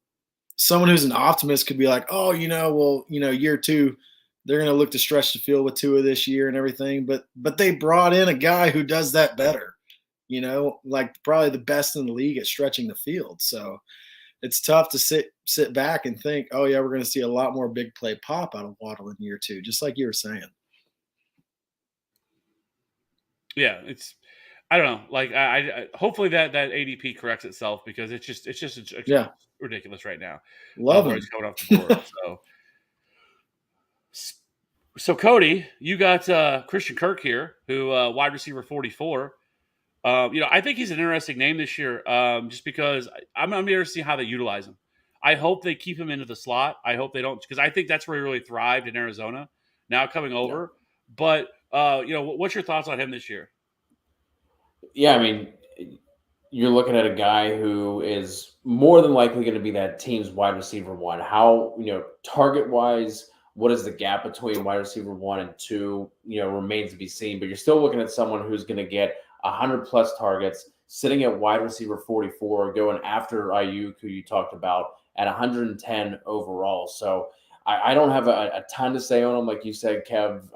someone who's an optimist could be like, oh, year 2, they're going to look to stretch the field with Tua this year and everything. But they brought in a guy who does that better, like probably the best in the league at stretching the field. So it's tough to sit back and think, oh yeah, we're going to see a lot more big play pop out of Waddle in year 2, just like you were saying. Yeah, I don't know. Like, I hopefully that ADP corrects itself because it's just ridiculous right now. Love it. Going off the board. So Cody, you got Christian Kirk here, who wide receiver 44. I think he's an interesting name this year, just because I'm here to see how they utilize him. I hope they keep him into the slot. I hope they don't, because I think that's where he really thrived in Arizona. Now coming over, but what's your thoughts on him this year? Yeah, I mean, you're looking at a guy who is more than likely going to be that team's wide receiver 1. How, target wise, what is the gap between wide receiver 1 and 2, remains to be seen. But you're still looking at someone who's going to get 100+ targets, sitting at wide receiver 44, going after Nyuk, who you talked about, at 110 overall. So I don't have a ton to say on him. Like you said, Kev,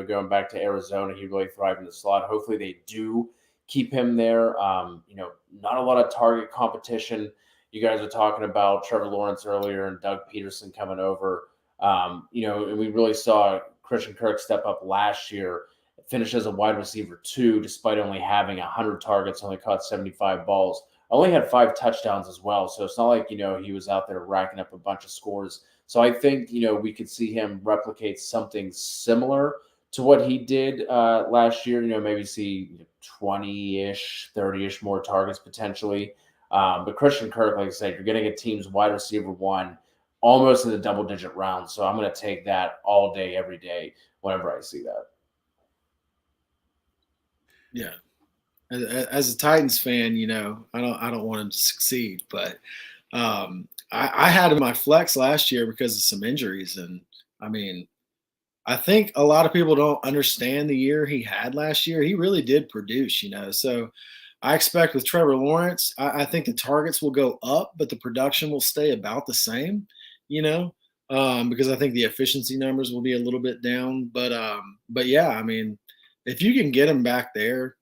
going back to Arizona, he really thrived in the slot. Hopefully they do keep him there. Not a lot of target competition. You guys were talking about Trevor Lawrence earlier and Doug Peterson coming over. And we really saw Christian Kirk step up last year, finish as a wide receiver 2, despite only having 100 targets, only caught 75 balls, only had 5 touchdowns as well. So it's not like, he was out there racking up a bunch of scores. So I think, we could see him replicate something similar to what he did last year, maybe see 20-ish, 30-ish more targets potentially. But Christian Kirk, like I said, you're getting a team's wide receiver 1 almost in the double-digit round. So I'm going to take that all day, every day, whenever I see that. Yeah. As a Titans fan, I don't want him to succeed, but I had him in my flex last year because of some injuries. And I mean, I think a lot of people don't understand the year he had last year. He really did produce, So I expect with Trevor Lawrence, I think the targets will go up, but the production will stay about the same, because I think the efficiency numbers will be a little bit down. But yeah, I mean, if you can get him back there,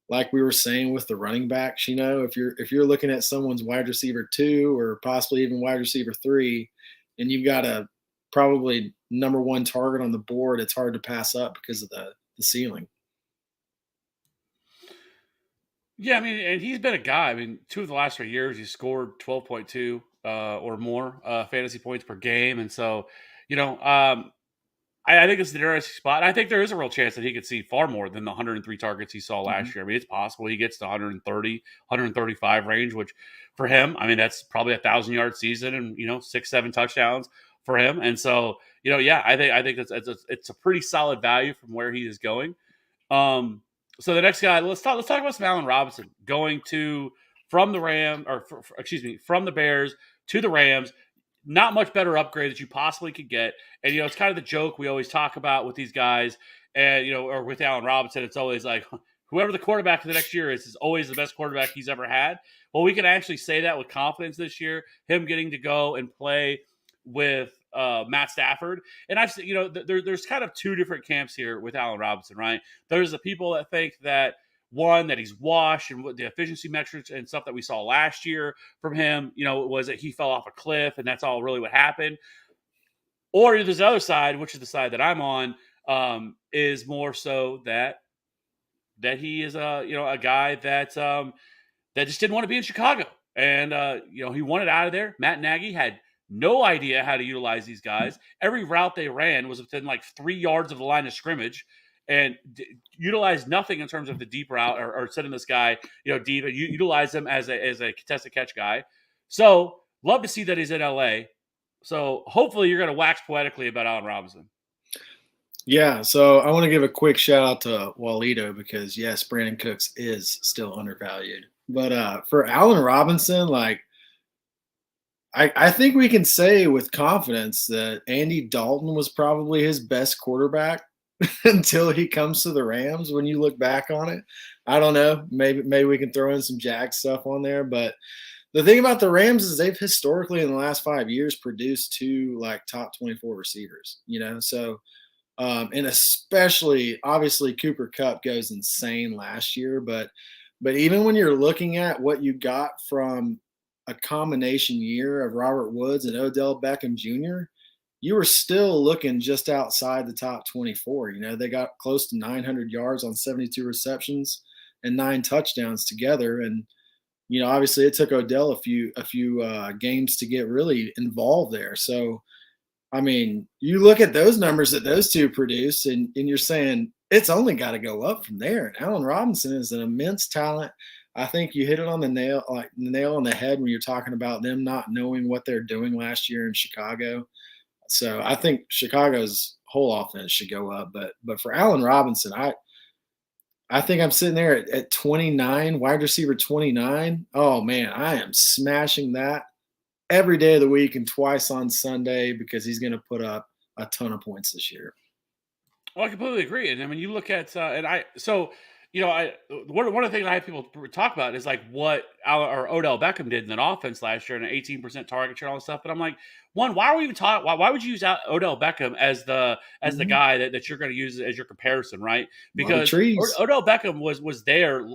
like we were saying with the running backs, if you're looking at someone's wide receiver 2 or possibly even wide receiver 3, and you've got a probably number 1 target on the board, it's hard to pass up because of the ceiling. Yeah, I mean, and he's been a guy. I mean, 2 of the last 3 years, he's scored 12.2 or more fantasy points per game. And so, I think it's an interesting spot. I think there is a real chance that he could see far more than the 103 targets he saw last year. I mean, it's possible he gets to 130, 135 range, which for him, I mean, that's probably a 1,000-yard season and, 6-7 touchdowns for him. And so, I think it's a pretty solid value from where he is going. So the next guy, let's talk about some Allen Robinson going from the Bears to the Rams. Not much better upgrade that you possibly could get. And, it's kind of the joke we always talk about with these guys and, or with Allen Robinson. It's always like, whoever the quarterback for the next year is always the best quarterback he's ever had. Well, we can actually say that with confidence this year, him getting to go and play with Matt Stafford. And I've there's kind of 2 different camps here with Allen Robinson, right? There's the people that think that, one, that he's washed and what the efficiency metrics and stuff that we saw last year from him, was that he fell off a cliff and that's all really what happened. Or there's the other side, which is the side that I'm on, is more so that he is a guy that that just didn't want to be in Chicago, and he wanted out of there. Matt Nagy had no idea how to utilize these guys. Every route they ran was within like 3 yards of the line of scrimmage, and utilized nothing in terms of the deep route or sending this guy deep. And utilize him as a contested catch guy. So love to see that he's in LA. So hopefully you're going to wax poetically about Allen Robinson. Yeah, so I want to give a quick shout out to Walito because, yes, Brandon Cooks is still undervalued. But for Allen Robinson, like, I think we can say with confidence that Andy Dalton was probably his best quarterback until he comes to the Rams when you look back on it. I don't know. Maybe we can throw in some Jag stuff on there. But the thing about the Rams is they've historically in the last 5 years produced 2 like top 24 receivers, so – and especially, obviously, Cooper Kupp goes insane last year. But even when you're looking at what you got from a combination year of Robert Woods and Odell Beckham Jr., you were still looking just outside the top 24. They got close to 900 yards on 72 receptions and 9 touchdowns together. And, obviously it took Odell a few games to get really involved there. So, I mean, you look at those numbers that those two produce, and you're saying it's only got to go up from there. And Allen Robinson is an immense talent. I think you hit it on the nail on the head when you're talking about them not knowing what they're doing last year in Chicago. So I think Chicago's whole offense should go up. But for Allen Robinson, I think I'm sitting there at 29, wide receiver 29. Oh, man, I am smashing that every day of the week and twice on Sunday because he's going to put up a ton of points this year. Well, I completely agree. And I mean, you look at one of the things I have people talk about is like what Odell Beckham did in that offense last year and an 18% target share and all this stuff. But I'm like, one, why are we even talking? Why would you use Odell Beckham as the guy that you're going to use as your comparison, right? Because Odell Beckham was there,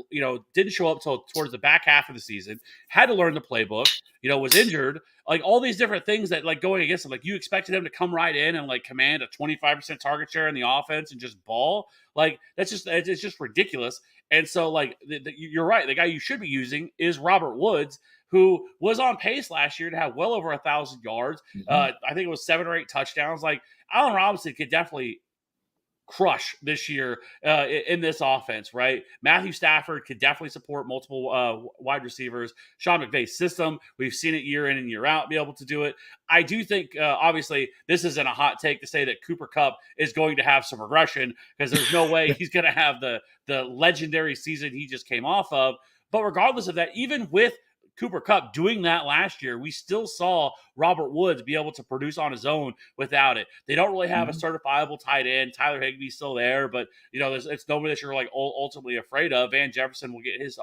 didn't show up till towards the back half of the season, had to learn the playbook, was injured, like all these different things that like going against him. Like you expected him to come right in and like command a 25% target share in the offense and just ball. Like it's just ridiculous. And so like you're right. The guy you should be using is Robert Woods, who was on pace last year to have well over 1,000 yards. Mm-hmm. I think it was 7 or 8 touchdowns. Like Allen Robinson could definitely crush this year in this offense, right? Matthew Stafford could definitely support multiple wide receivers. Sean McVay's system, we've seen it year in and year out be able to do it. I do think, obviously, this isn't a hot take to say that Cooper Kupp is going to have some regression because there's no way he's going to have the legendary season he just came off of. But regardless of that, even with Cooper Kupp doing that last year, we still saw Robert Woods be able to produce on his own without it. They don't really have a certifiable tight end. Tyler Higbee's still there, but it's nobody that you're like ultimately afraid of. Van Jefferson will get his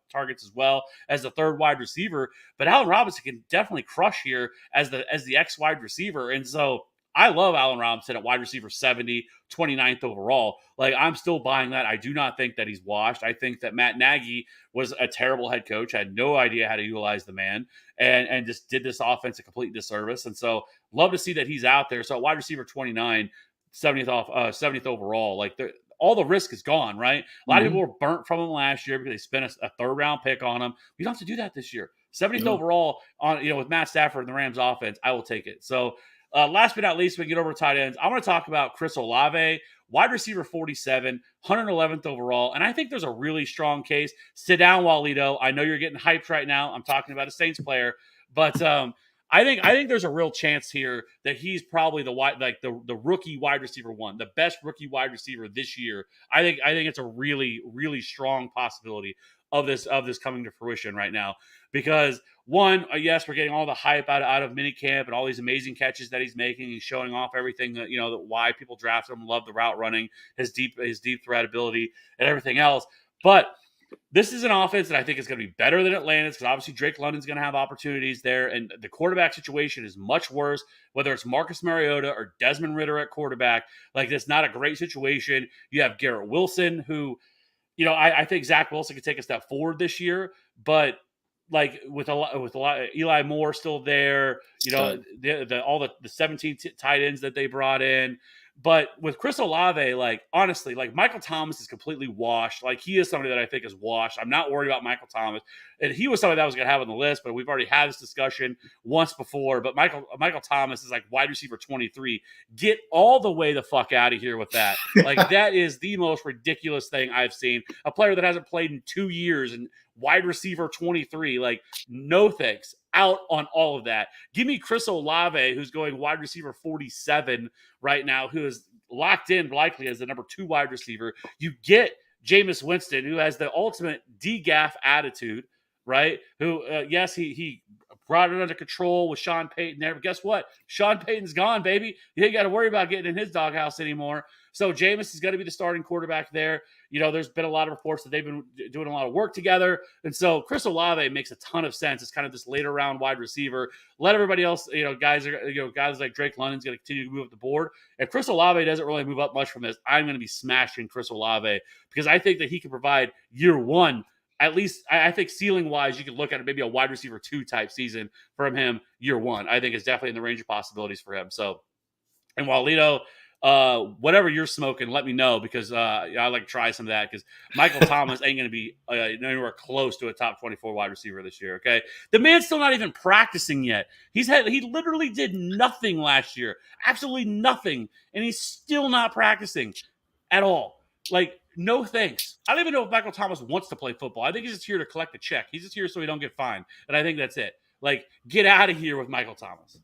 targets as well as the third wide receiver, but Allen Robinson can definitely crush here as the X wide receiver. And so I love Allen Robinson at wide receiver 70, 29th overall. Like, I'm still buying that. I do not think that he's washed. I think that Matt Nagy was a terrible head coach, had no idea how to utilize the man, and just did this offense a complete disservice. And so love to see that he's out there. So wide receiver 29, 70th overall. Like, all the risk is gone, right? A lot of people were burnt from him last year because they spent a third-round pick on him. We don't have to do that this year. 70th overall on with Matt Stafford and the Rams offense, I will take it. So last but not least, we can get over to tight ends. I want to talk about Chris Olave, wide receiver 47, 111th overall. And I think there's a really strong case. Sit down, Walito. I know you're getting hyped right now. I'm talking about a Saints player. But I think there's a real chance here that he's probably the rookie wide receiver one, the best rookie wide receiver this year. I think it's a really, really strong possibility of this coming to fruition right now. Because one, yes, we're getting all the hype out of minicamp and all these amazing catches that he's making. He's showing off everything that that why people draft him, love the route running, his deep threat ability, and everything else. But this is an offense that I think is going to be better than Atlanta's because obviously Drake London's going to have opportunities there, and the quarterback situation is much worse. Whether it's Marcus Mariota or Desmond Ridder at quarterback, like that's not a great situation. You have Garrett Wilson, who I think Zach Wilson could take a step forward this year, but like with a lot, Eli Moore still there, all the 17 tight ends that they brought in. But with Chris Olave, like, honestly, like, Michael Thomas is completely washed. Like, he is somebody that I think is washed. I'm not worried about Michael Thomas. And he was somebody that I was going to have on the list, but we've already had this discussion once before. But Michael Thomas is like wide receiver 23. Get all the way the fuck out of here with that. Like, that is the most ridiculous thing I've seen. A player that hasn't played in 2 years and wide receiver 23. Like, no thanks. Out on all of that. Give me Chris Olave, who's going wide receiver 47 right now, who is locked in likely as the number 2 wide receiver. You get Jameis Winston, who has the ultimate DGAF attitude, right? Who, yes, he brought it under control with Sean Payton there. But guess what? Sean Payton's gone, baby. You ain't got to worry about getting in his doghouse anymore. So Jameis is going to be the starting quarterback there. There's been a lot of reports that they've been doing a lot of work together. And so Chris Olave makes a ton of sense. It's kind of this later round wide receiver. Let everybody else, guys like Drake London's going to continue to move up the board. If Chris Olave doesn't really move up much from this, I'm going to be smashing Chris Olave because I think that he can provide year one. At least I think ceiling wise, you could look at it maybe a wide receiver 2 type season from him year one. I think it's definitely in the range of possibilities for him. So, and Walito, whatever you're smoking, let me know because I like to try some of that because Michael Thomas ain't going to be anywhere close to a top 24 wide receiver this year. Okay, the man's still not even practicing yet. He literally did nothing last year, absolutely nothing, and he's still not practicing at all. Like, no thanks. I don't even know if Michael Thomas wants to play football. I think he's just here to collect a check. He's just here so he don't get fined, and I think that's it. Like, get out of here with Michael Thomas.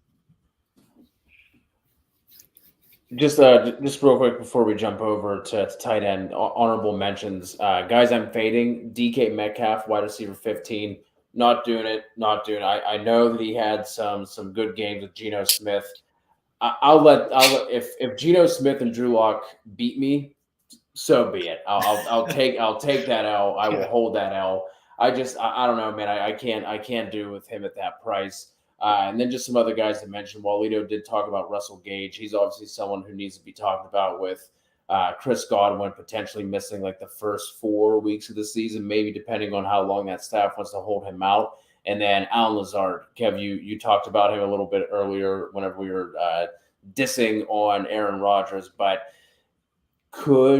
Just real quick before we jump over to tight end, honorable mentions. Guys I'm fading, DK Metcalf, wide receiver 15. Not doing it. I know that he had some good games with Geno Smith. If Geno Smith and Drew Lock beat me, so be it. I'll take that L. I will hold that L. I don't know, man. I can't do with him at that price. And then just some other guys to mention. Walito did talk about Russell Gage. He's obviously someone who needs to be talked about with Chris Godwin potentially missing like the first 4 weeks of the season, maybe depending on how long that staff wants to hold him out. And then Allen Lazard. Kev, you talked about him a little bit earlier whenever we were dissing on Aaron Rodgers, but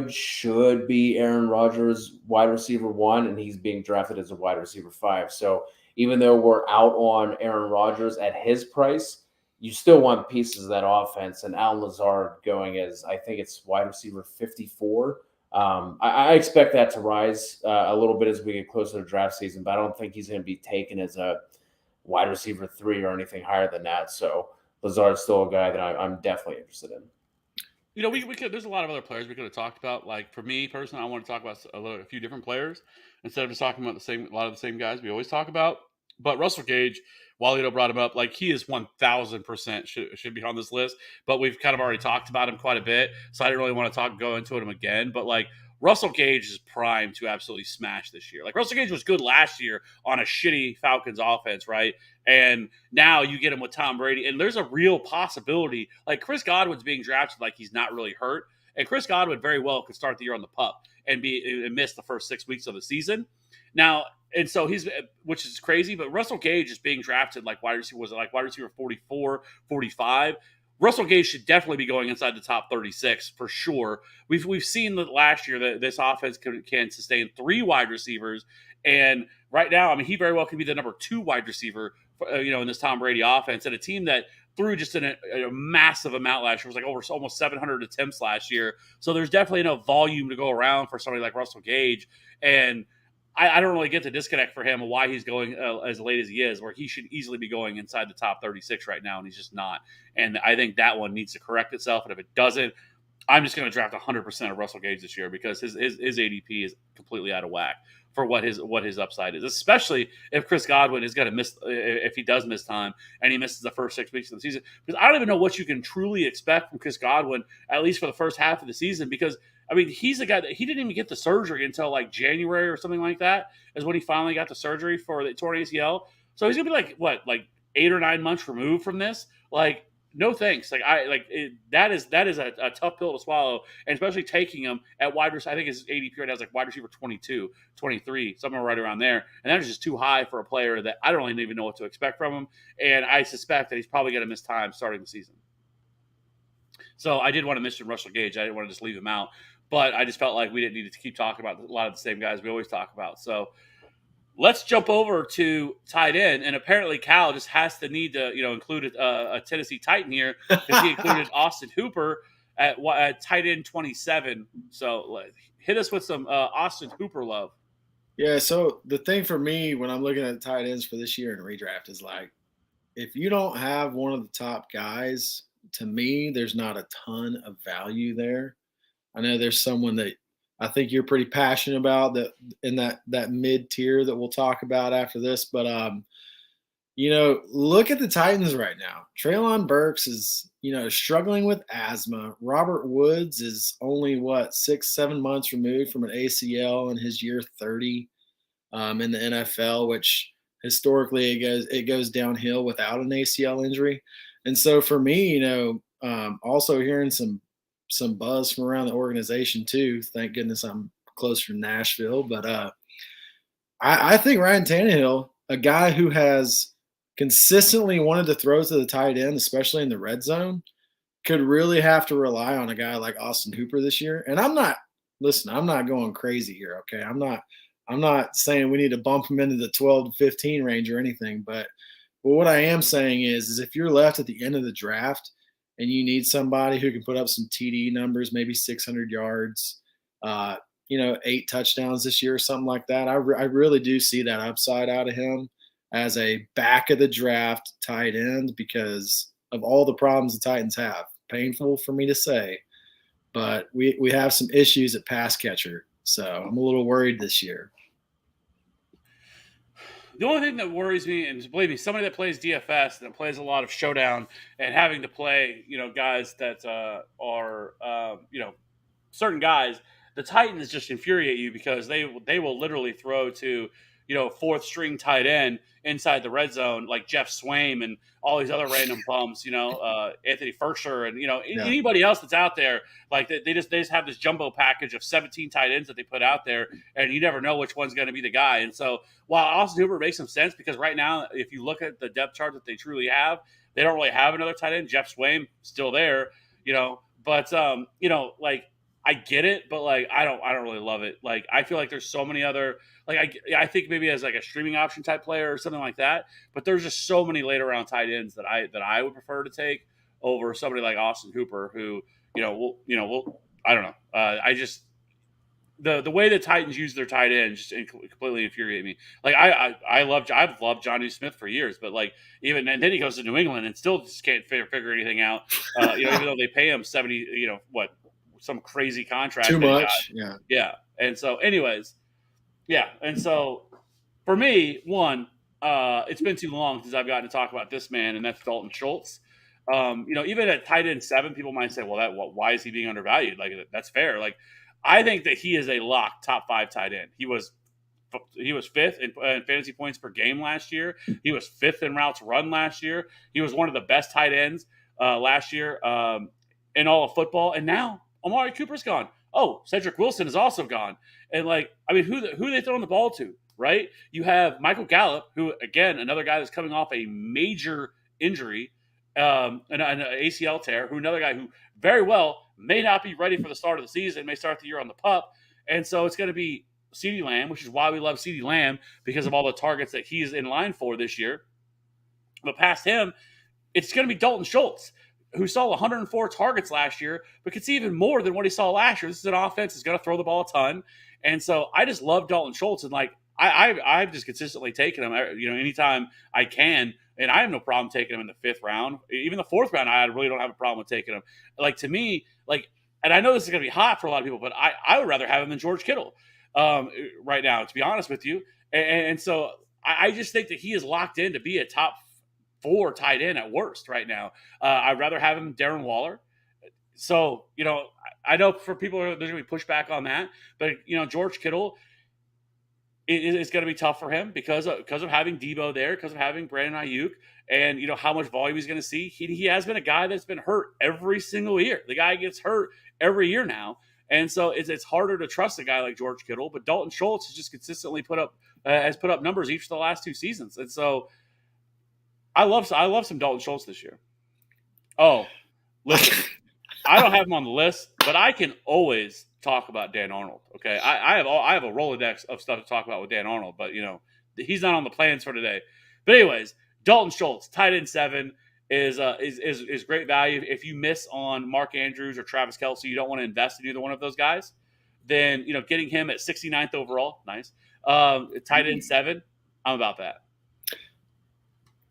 should be Aaron Rodgers wide receiver 1, and he's being drafted as a wide receiver 5. So even though we're out on Aaron Rodgers at his price, you still want pieces of that offense. And Allen Lazard going as, I think it's wide receiver 54. I expect that to rise a little bit as we get closer to draft season, but I don't think he's going to be taken as a wide receiver 3 or anything higher than that. So Lazard's still a guy that I'm definitely interested in. We could. There's a lot of other players we could have talked about. Like, for me personally, I want to talk about a few different players instead of just talking about a lot of the same guys we always talk about. But Russell Gage, Walito brought him up. Like, he is 1,000% should be on this list. But we've kind of already talked about him quite a bit, so I didn't really want to go into him again. But like, Russell Gage is primed to absolutely smash this year. Like, Russell Gage was good last year on a shitty Falcons offense, right? And now you get him with Tom Brady, and there's a real possibility. Like, Chris Godwin's being drafted like he's not really hurt, and Chris Godwin very well could start the year on the pup and miss the first 6 weeks of the season. Now, and so which is crazy, but Russell Gage is being drafted like wide receiver 44, 45. Russell Gage should definitely be going inside the top 36 for sure. We've seen that last year that this offense can sustain 3 wide receivers, and right now, I mean, he very well could be the number 2 wide receiver, in this Tom Brady offense, and a team that threw just a massive amount last year. It was like over almost 700 attempts last year. So there's definitely enough volume to go around for somebody like Russell Gage, and I don't really get the disconnect for him of why he's going as late as he is, where he should easily be going inside the top 36 right now, and he's just not. And I think that one needs to correct itself. And if it doesn't, I'm just going to draft 100% of Russell Gage this year because his ADP is completely out of whack for what his upside is, especially if Chris Godwin is going to miss, if he does miss time and he misses the first 6 weeks of the season. Because I don't even know what you can truly expect from Chris Godwin, at least for the first half of the season, because I mean, he's a guy that he didn't even get the surgery until like January or something like that is when he finally got the surgery for the torn ACL. So he's going to be like 8 or 9 months removed from this. Like, no thanks. That is a tough pill to swallow, and especially taking him at wide receiver. I think his ADP right now is like wide receiver 22, 23, somewhere right around there, and that is just too high for a player that I don't really even know what to expect from him, and I suspect that he's probably going to miss time starting the season. So I did want to mention Russell Gage. I didn't want to just leave him out, but I just felt like we didn't need to keep talking about a lot of the same guys we always talk about. So let's jump over to tight end, and apparently Cal just has to need to include a Tennessee Titan here because he included Austin Hooper at tight end 27. So hit us with some Austin Hooper love. Yeah, so the thing for me when I'm looking at tight ends for this year in redraft is like, if you don't have one of the top guys, to me, there's not a ton of value there. I know there's someone that I think you're pretty passionate about that in that mid tier that we'll talk about after this. But look at the Titans right now. Treylon Burks is, struggling with asthma. Robert Woods is only 6-7 months removed from an ACL in his year 30 in the NFL, which historically it goes downhill without an ACL injury. And so for me, also hearing some buzz from around the organization too. Thank goodness I'm closer to Nashville. But I think Ryan Tannehill, a guy who has consistently wanted to throw to the tight end, especially in the red zone, could really have to rely on a guy like Austin Hooper this year. And I'm not going crazy here. Okay. I'm not saying we need to bump him into the 12 to 15 range or anything, but what I am saying is if you're left at the end of the draft and you need somebody who can put up some TD numbers, maybe 600 yards, 8 touchdowns this year or something like that, I really do see that upside out of him as a back of the draft tight end because of all the problems the Titans have. Painful for me to say, but we have some issues at pass catcher. So I'm a little worried this year. The only thing that worries me, and believe me, somebody that plays DFS and plays a lot of showdown and having to play, guys that are, certain guys, the Titans just infuriate you because they will literally throw to, fourth string tight end inside the red zone like Jeff Swaim and all these other random bums, Anthony Fersher and anybody else that's out there. Like they just have this jumbo package of 17 tight ends that they put out there, and you never know which one's going to be the guy. And so while Austin Hooper makes some sense because right now, if you look at the depth chart that they truly have, they don't really have another tight end. Jeff Swaim still there, but I get it, but I don't really love it. Like I feel like there's so many other I think maybe as like a streaming option type player or something like that. But there's just so many later round tight ends that I would prefer to take over somebody like Austin Hooper, who will I don't know. I just the way the Titans use their tight ends just completely infuriate me. Like I've loved Jonnu Smith for years, but and then he goes to New England and still just can't figure anything out. Even though they pay him 70, some crazy contract. Too much. Yeah. And so anyways, yeah. And so for me, it's been too long since I've gotten to talk about this man, and that's Dalton Schultz. Even at tight end 7, people might say, well, why is he being undervalued? Like, that's fair. Like, I think that he is a lock top 5 tight end. He was 5th in fantasy points per game last year. He was 5th in routes run last year. He was one of the best tight ends last year in all of football. And now Amari Cooper's gone. Oh, Cedric Wilson is also gone. And who are they throwing the ball to, right? You have Michael Gallup, who, again, another guy that's coming off a major injury, an ACL tear, another guy who very well may not be ready for the start of the season, may start the year on the pup. And so it's going to be CeeDee Lamb, which is why we love CeeDee Lamb, because of all the targets that he's in line for this year. But past him, it's going to be Dalton Schultz, who saw 104 targets last year, but could see even more than what he saw last year. This is an offense that's going to throw the ball a ton. And so I just love Dalton Schultz. And I've just consistently taken him, anytime I can. And I have no problem taking him in the 5th round. Even the 4th round, I really don't have a problem with taking him. To me, and I know this is going to be hot for a lot of people, but I would rather have him than George Kittle right now, to be honest with you. And so I just think that he is locked in to be a top 4 tight end at worst right now. I'd rather have him Darren Waller. So, I know for people, there's going to be pushback on that. But, George Kittle, it's going to be tough for him because of having Debo there, because of having Brandon Ayuk, and how much volume he's going to see. He has been a guy that's been hurt every single year. The guy gets hurt every year now, and so it's harder to trust a guy like George Kittle. But Dalton Schultz has just consistently put up numbers each of the last 2 seasons, and so I love some Dalton Schultz this year. Oh, listen, I don't have him on the list, but I can always talk about Dan Arnold. Okay, I have a Rolodex of stuff to talk about with Dan Arnold, but he's not on the plans for today. But anyways, Dalton Schultz, tight end 7, is great value. If you miss on Mark Andrews or Travis Kelce, you don't want to invest in either one of those guys, then getting him at 69th overall, nice. Tight end 7, I'm about that.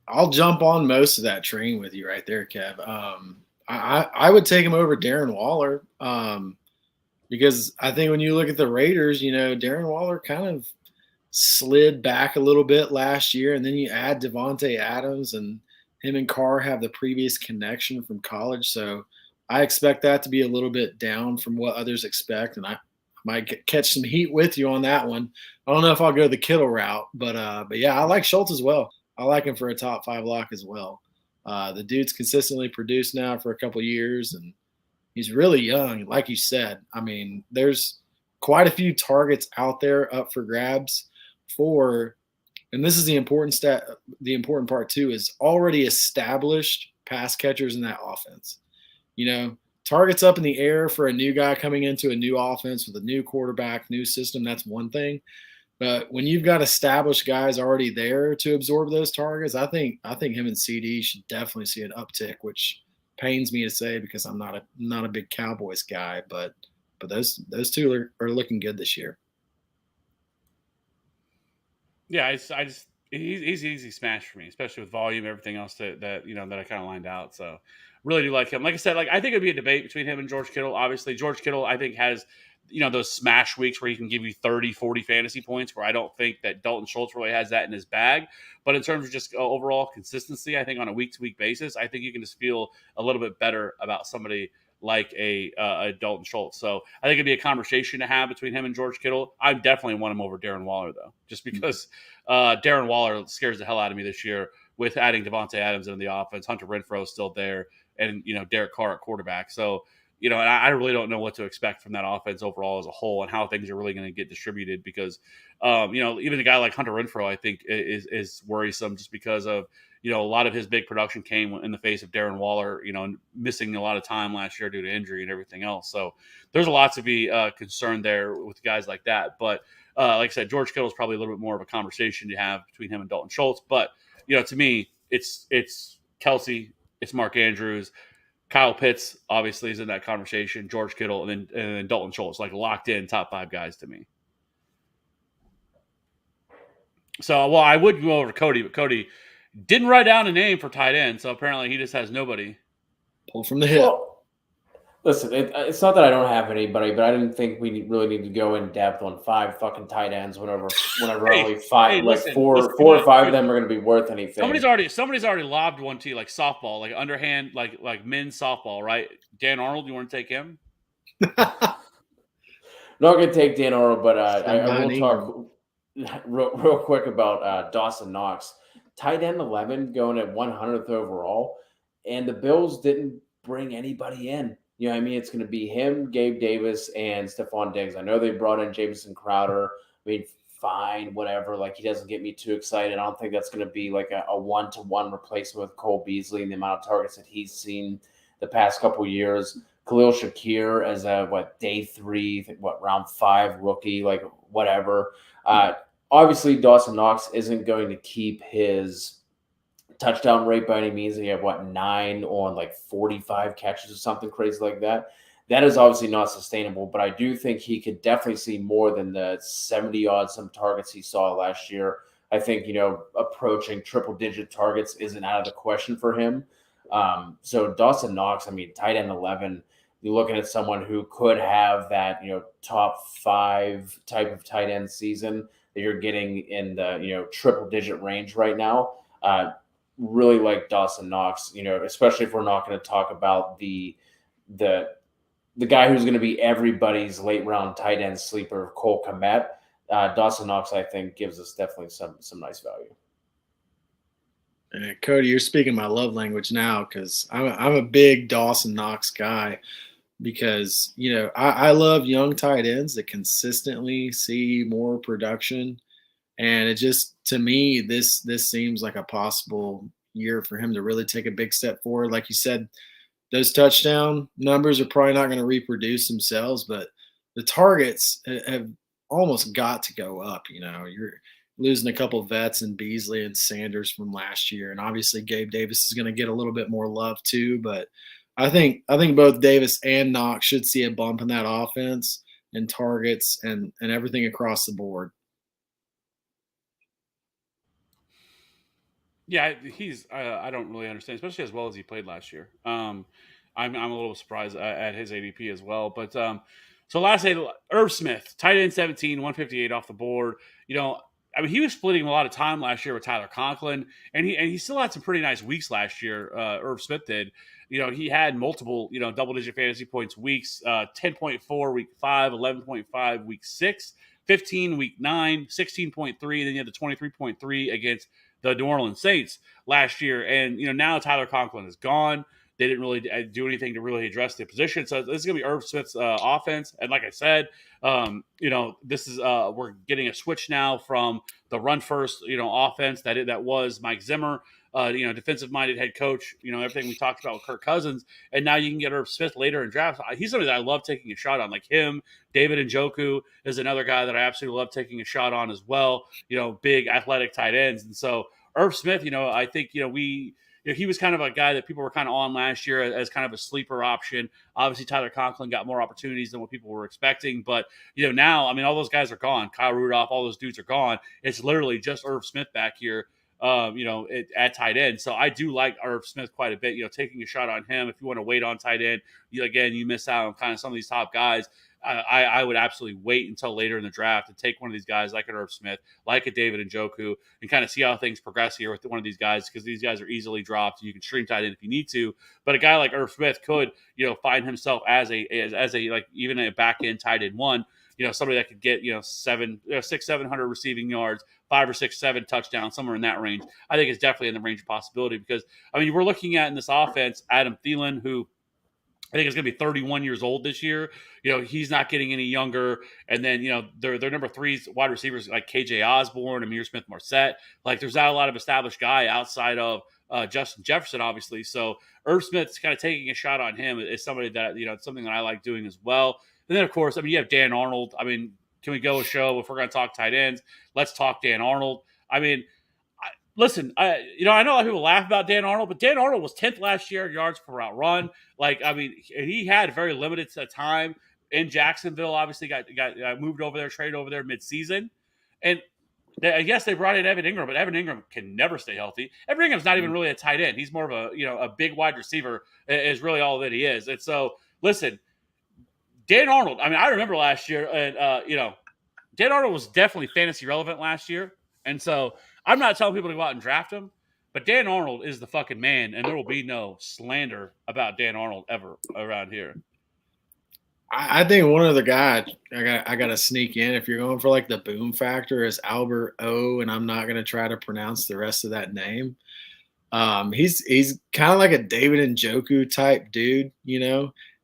I'll jump on most of that train with you right there, Kev. I would take him over Darren Waller because I think when you look at the Raiders, Darren Waller kind of slid back a little bit last year, and then you add Devontae Adams, and him and Carr have the previous connection from college. So I expect that to be a little bit down from what others expect, and I might catch some heat with you on that one. I don't know if I'll go the Kittle route, but yeah, I like Schultz as well. I like him for a top 5 lock as well. The dude's consistently produced now for a couple of years, and he's really young. Like you said, I mean, there's quite a few targets out there up for grabs and this is the important part too, is already established pass catchers in that offense. Targets up in the air for a new guy coming into a new offense with a new quarterback, new system, that's one thing. But when you've got established guys already there to absorb those targets, I think him and CD should definitely see an uptick, which pains me to say because I'm not a big Cowboys guy, but those two are looking good this year. Yeah, he's easy smash for me, especially with volume, everything else that I kind of lined out. So really do like him. Like I said, I think it'd be a debate between him and George Kittle. Obviously, George Kittle, I think, has those smash weeks where he can give you 30, 40 fantasy points, where I don't think that Dalton Schultz really has that in his bag. But in terms of just overall consistency, I think on a week-to-week basis, I think you can just feel a little bit better about somebody like a Dalton Schultz. So I think it'd be a conversation to have between him and George Kittle. I definitely want him over Darren Waller, though, just because Darren Waller scares the hell out of me this year with adding Devontae Adams into the offense. Hunter Renfrow is still there, and Derek Carr at quarterback. So and I really don't know what to expect from that offense overall as a whole, and how things are really going to get distributed because, even a guy like Hunter Renfrow, I think is worrisome just because of, a lot of his big production came in the face of Darren Waller, missing a lot of time last year due to injury and everything else. So there's a lot to be concerned there with guys like that. But like I said, George Kittle is probably a little bit more of a conversation to have between him and Dalton Schultz. But, to me, it's Kelce, it's Mark Andrews, Kyle Pitts obviously is in that conversation, George Kittle, and then Dalton Schultz, locked in top 5 guys to me. So, I would go over to Cody, but Cody didn't write down a name for tight end, so apparently he just has nobody. Pull from the hip. Well, listen, it's not that I don't have anybody, but I didn't think we really need to go in depth on 5 fucking tight ends whenever only 5, four or 5 of them are going to be worth anything. Somebody's already lobbed one to you, like softball, like underhand, like men's softball, right? Dan Arnold, you want to take him? Not going to take Dan Arnold, but I will talk real quick about Dawson Knox. Tight end 11 going at 100th overall, and the Bills didn't bring anybody in. It's going to be him, Gabe Davis, and Stephon Diggs. I know they brought in Jamison Crowder. Fine, whatever. He doesn't get me too excited. I don't think that's going to be a one-to-one replacement with Cole Beasley and the amount of targets that he's seen the past couple years. Khalil Shakir as a, day 3, round 5 rookie, whatever. Obviously, Dawson Knox isn't going to keep his touchdown rate by any means. He had 9 on 45 catches or something crazy like that. That is obviously not sustainable, but I do think he could definitely see more than the 70-odd some targets he saw last year. I think, approaching triple-digit targets isn't out of the question for him. So Dawson Knox, tight end 11, you're looking at someone who could have that, top 5 type of tight end season that you're getting in the, triple-digit range right now. Really like Dawson Knox, especially if we're not going to talk about the guy who's going to be everybody's late round tight end sleeper, Cole Kmet. Dawson Knox, I think, gives us definitely some nice value. Cody, you're speaking my love language now because I'm a big Dawson Knox guy because, I love young tight ends that consistently see more production. And it just, to me, this seems like a possible year for him to really take a big step forward. Like you said, those touchdown numbers are probably not going to reproduce themselves, but the targets have almost got to go up. You're losing a couple of vets in Beasley and Sanders from last year, and obviously Gabe Davis is going to get a little bit more love too. But I think both Davis and Knox should see a bump in that offense and targets and everything across the board. Yeah, he's. I don't really understand, especially as well as he played last year. I'm a little surprised at his ADP as well. But so last day, Irv Smith, tight end 17, 158 off the board. He was splitting a lot of time last year with Tyler Conklin, and he still had some pretty nice weeks last year. Irv Smith did. He had multiple double-digit fantasy points weeks: 10.4 week 5, 11.5 week 6, 15 week 9, 16.3, and then you had the 23.3 against the New Orleans Saints last year. And, now Tyler Conklin is gone. They didn't really do anything to really address the position. So this is going to be Irv Smith's offense. And like I said, this is we're getting a switch now from the run first, offense that was Mike Zimmer, defensive minded head coach, everything we talked about with Kirk Cousins. And now you can get Irv Smith later in drafts. He's somebody that I love taking a shot on, like him. David Njoku is another guy that I absolutely love taking a shot on as well. Big athletic tight ends. And so Irv Smith, I think, he was kind of a guy that people were kind of on last year as kind of a sleeper option. Obviously, Tyler Conklin got more opportunities than what people were expecting. But, now, all those guys are gone. Kyle Rudolph, all those dudes are gone. It's literally just Irv Smith back here, at tight end. So I do like Irv Smith quite a bit, taking a shot on him. If you want to wait on tight end, you miss out on kind of some of these top guys. I would absolutely wait until later in the draft to take one of these guys like an Irv Smith, like a David Njoku, and kind of see how things progress here with one of these guys, because these guys are easily dropped. You can stream tight end if you need to, but a guy like Irv Smith could, find himself as a like even a back end tight end one, somebody that could get 700 receiving yards, 5 or 6, 7 touchdowns, somewhere in that range. I think it's definitely in the range of possibility because we're looking at in this offense Adam Thielen, who I think is going to be 31 years old this year. He's not getting any younger. And then, their number 3 wide receivers like KJ Osborne, Amir Smith-Marset. Like, there's not a lot of established guy outside of Justin Jefferson, obviously. So Irv Smith's kind of taking a shot on him is somebody that, it's something that I like doing as well. And then, of course, you have Dan Arnold. Can we go a show if we're going to talk tight ends? Let's talk Dan Arnold. Listen, I know a lot of people laugh about Dan Arnold, but Dan Arnold was 10th last year in yards per route run. He had very limited time in Jacksonville. Obviously, got moved over there, traded over there mid-season, and I guess they brought in Evan Ingram, but Evan Ingram can never stay healthy. Evan Ingram's not even really a tight end; he's more of a big wide receiver. Is really all that he is. And so, listen, Dan Arnold. I remember last year, and Dan Arnold was definitely fantasy relevant last year, and so. I'm not telling people to go out and draft him, but Dan Arnold is the fucking man, and there will be no slander about Dan Arnold ever around here. I think one other guy I got to sneak in if you're going for like the boom factor is Albert O, and I'm not going to try to pronounce the rest of that name. He's kind of like a David Njoku type dude,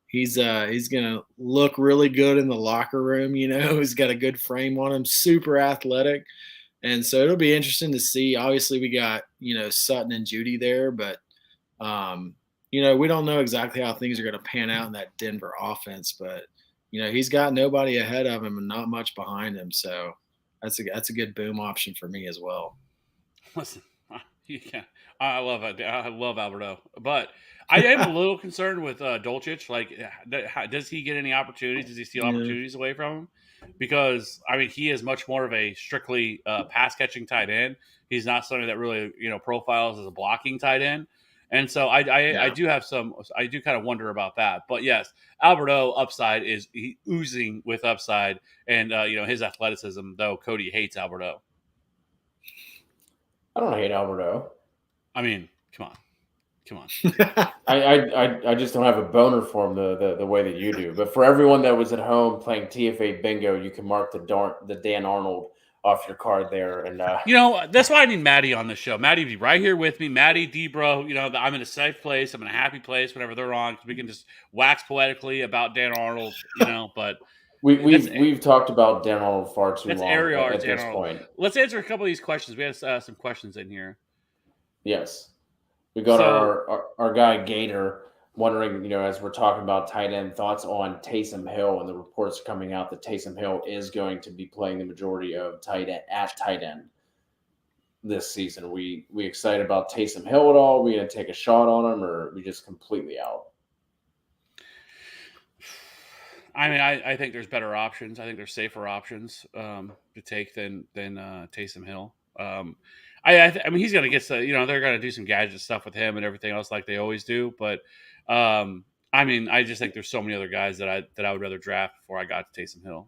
He's gonna look really good in the locker room, He's got a good frame on him, super athletic. And so it'll be interesting to see. Obviously, we got, Sutton and Judy there, but, we don't know exactly how things are going to pan out in that Denver offense. But, he's got nobody ahead of him and not much behind him. So that's a good boom option for me as well. Listen, I love it. I love Alberto. But I am a little concerned with Dulcich. Like, does he get any opportunities? Does he steal opportunities away from him? Because he is much more of a strictly pass catching tight end. He's not somebody that really profiles as a blocking tight end, and so I do kind of wonder about that. But yes, Alberto upside is oozing with upside, and his athleticism. Though Cody hates Alberto. I don't hate Alberto. Come on. Come on. I just don't have a boner for him the way that you do. But for everyone that was at home playing TFA bingo, you can mark the Dan Arnold off your card there. And that's why I need Maddie on the show. Maddie be right here with me. Maddie, D-Bro, I'm in a safe place. I'm in a happy place whenever they're on. We can just wax poetically about Dan Arnold, but we've talked about Dan Arnold far too long at this point. Let's answer a couple of these questions. We have some questions in here. Yes. We got our guy Gator wondering, as we're talking about tight end, thoughts on Taysom Hill, and the reports coming out that Taysom Hill is going to be playing the majority of tight end this season. We excited about Taysom Hill at all? Are we going to take a shot on him, or are we just completely out? I mean, I think there's better options. I think there's safer options to take than Taysom Hill. I mean, he's going to get they're going to do some gadget stuff with him and everything else like they always do. But, I mean, I just think there's so many other guys that I would rather draft before I got to Taysom Hill.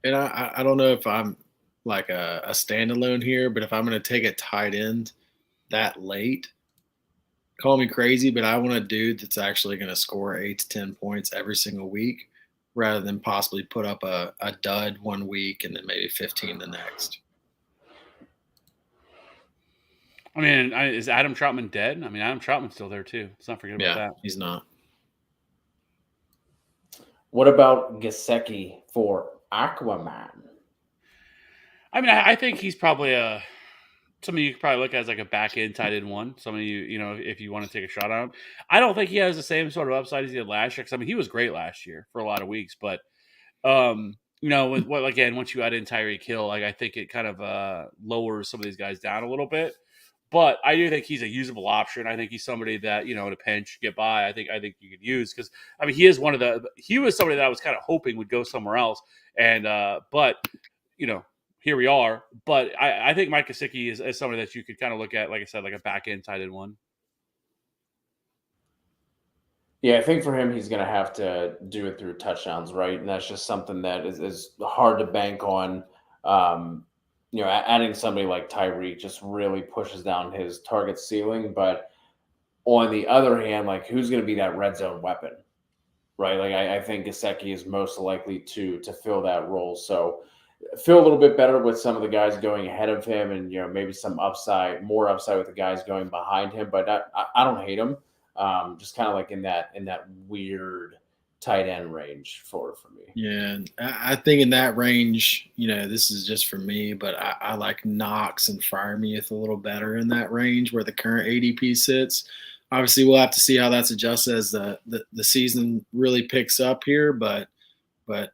And I don't know if I'm like a standalone here, but if I'm going to take a tight end that late, call me crazy, but I want a dude that's actually going to score 8 to 10 points every single week rather than possibly put up a dud one week and then maybe 15 the next. I mean, is Adam Troutman dead? I mean, Adam Troutman's still there too. Let's not forget about that. He's not. What about Gesicki for Aquaman? I mean, I think he's probably somebody you could probably look at as like a back end tight end one. Somebody if you want to take a shot on him. I don't think he has the same sort of upside as he did last year. Because I mean, he was great last year for a lot of weeks, but once you add in Tyreek Hill, like I think it kind of lowers some of these guys down a little bit. But I do think he's a usable option. I think he's somebody that, in a pinch, get by. I think you could use because, I mean, he was somebody that I was kind of hoping would go somewhere else. And, but, here we are. But I think Mike Gesicki is somebody that you could kind of look at, like I said, like a back end tight end one. Yeah, I think for him, he's going to have to do it through touchdowns, right? And that's just something that is hard to bank on. Adding somebody like Tyreek just really pushes down his target ceiling. But on the other hand, like who's going to be that red zone weapon, right? Like I think Gesicki is most likely to fill that role. So feel a little bit better with some of the guys going ahead of him, and maybe some more upside with the guys going behind him. But I don't hate him. Just kind of like in that weird tight end range for me. Yeah, I think in that range, this is just for me, but I like Knox and Freiermuth a little better in that range where the current ADP sits. Obviously, we'll have to see how that's adjusted as the season really picks up here, but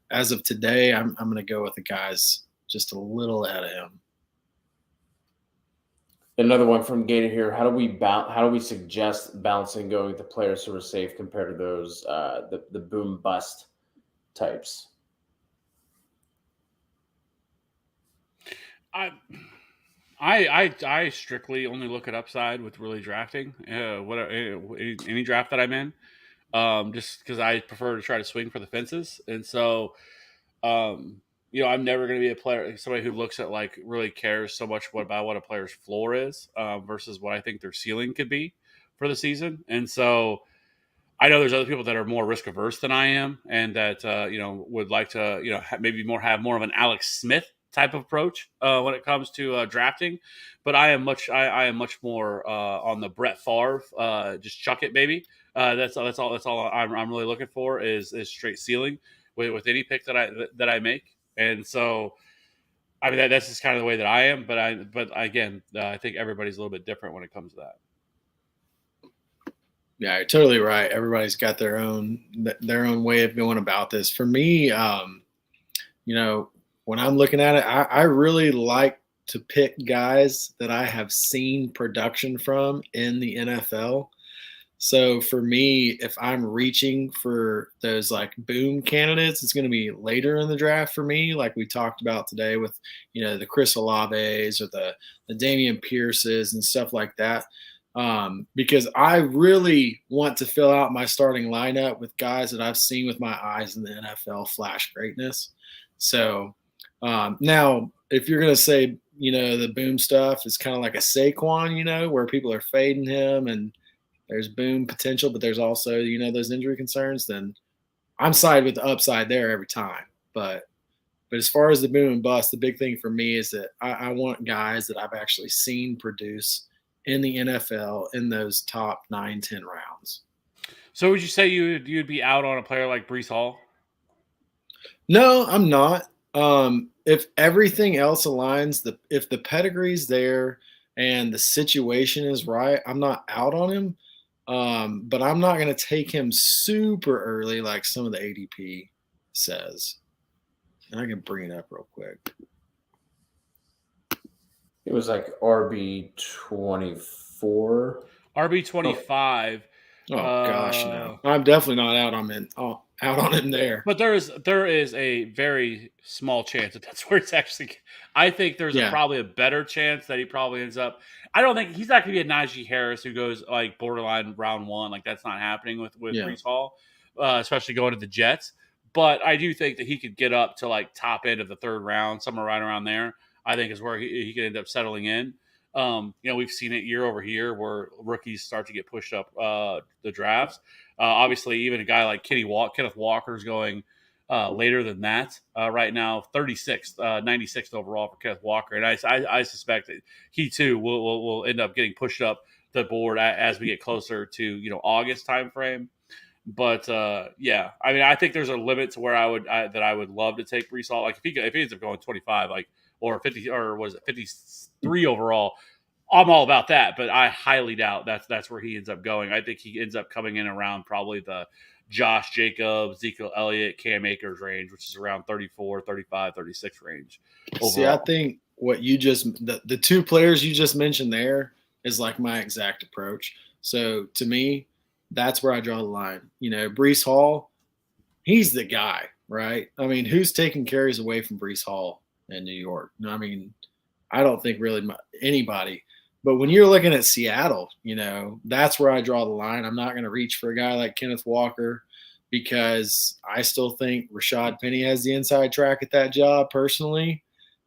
as of today, I'm going to go with the guys just a little ahead of him. Another one from Gator here. How do we suggest balancing going with the players who are safe compared to those the boom bust types? I strictly only look at upside with really drafting. Any draft that I'm in, just because I prefer to try to swing for the fences, and so. I'm never going to be somebody who looks at like really cares so much about what a player's floor is versus what I think their ceiling could be for the season. And so I know there's other people that are more risk averse than I am, and that would like to have more of an Alex Smith type of approach when it comes to drafting. But I am much more on the Brett Favre just chuck it, baby. That's all I'm really looking for is straight ceiling with any pick that I make. And so, I mean, that's just kind of the way that I am. But again, I think everybody's a little bit different when it comes to that. Yeah, you're totally right. Everybody's got their own way of going about this. For me, when I'm looking at it, I really like to pick guys that I have seen production from in the NFL. So for me, if I'm reaching for those like boom candidates, it's going to be later in the draft for me, like we talked about today with, the Chris Olaves or the Damian Pierces and stuff like that. Because I really want to fill out my starting lineup with guys that I've seen with my eyes in the NFL flash greatness. So now if you're going to say, the boom stuff is kind of like a Saquon, where people are fading him and there's boom potential, but there's also, those injury concerns, then I'm side with the upside there every time. But as far as the boom and bust, the big thing for me is that I want guys that I've actually seen produce in the NFL in those top 9, 10 rounds. So would you say you'd be out on a player like Breece Hall? No, I'm not. If everything else aligns, if the pedigree's there and the situation is right, I'm not out on him. But I'm not going to take him super early like some of the ADP says. And I can bring it up real quick. It was like RB24. RB25. Oh gosh, no! I'm definitely not out on him there. But there is a very small chance that's where it's actually. I think there's probably a better chance that he probably ends up. I don't think he's not going to be a Najee Harris who goes like borderline round 1. Like that's not happening with Breece Hall, especially going to the Jets. But I do think that he could get up to like top end of the 3rd round, somewhere right around there. I think is where he could end up settling in. We've seen it year over year where rookies start to get pushed up the drafts. Obviously, even a guy like Kenneth Walker is going later than that right now, 36th, 96th overall for Kenneth Walker. And I suspect that he too will end up getting pushed up the board as we get closer to August timeframe. But I think there's a limit to where I would love to take Breece Hall. Like if he ends up going 25, or 50, or was it 53 overall, I'm all about that. But I highly doubt that's where he ends up going. I think he ends up coming in around probably the Josh Jacobs, Ezekiel Elliott, Cam Akers range, which is around 34, 35, 36 range. Overall. See, I think what the 2 players you just mentioned there is like my exact approach. So to me, that's where I draw the line. Breece Hall, he's the guy, right? I mean, who's taking carries away from Breece Hall in New York? I mean, I don't think really anybody. But when you're looking at Seattle, that's where I draw the line. I'm not going to reach for a guy like Kenneth Walker because I still think Rashad Penny has the inside track at that job personally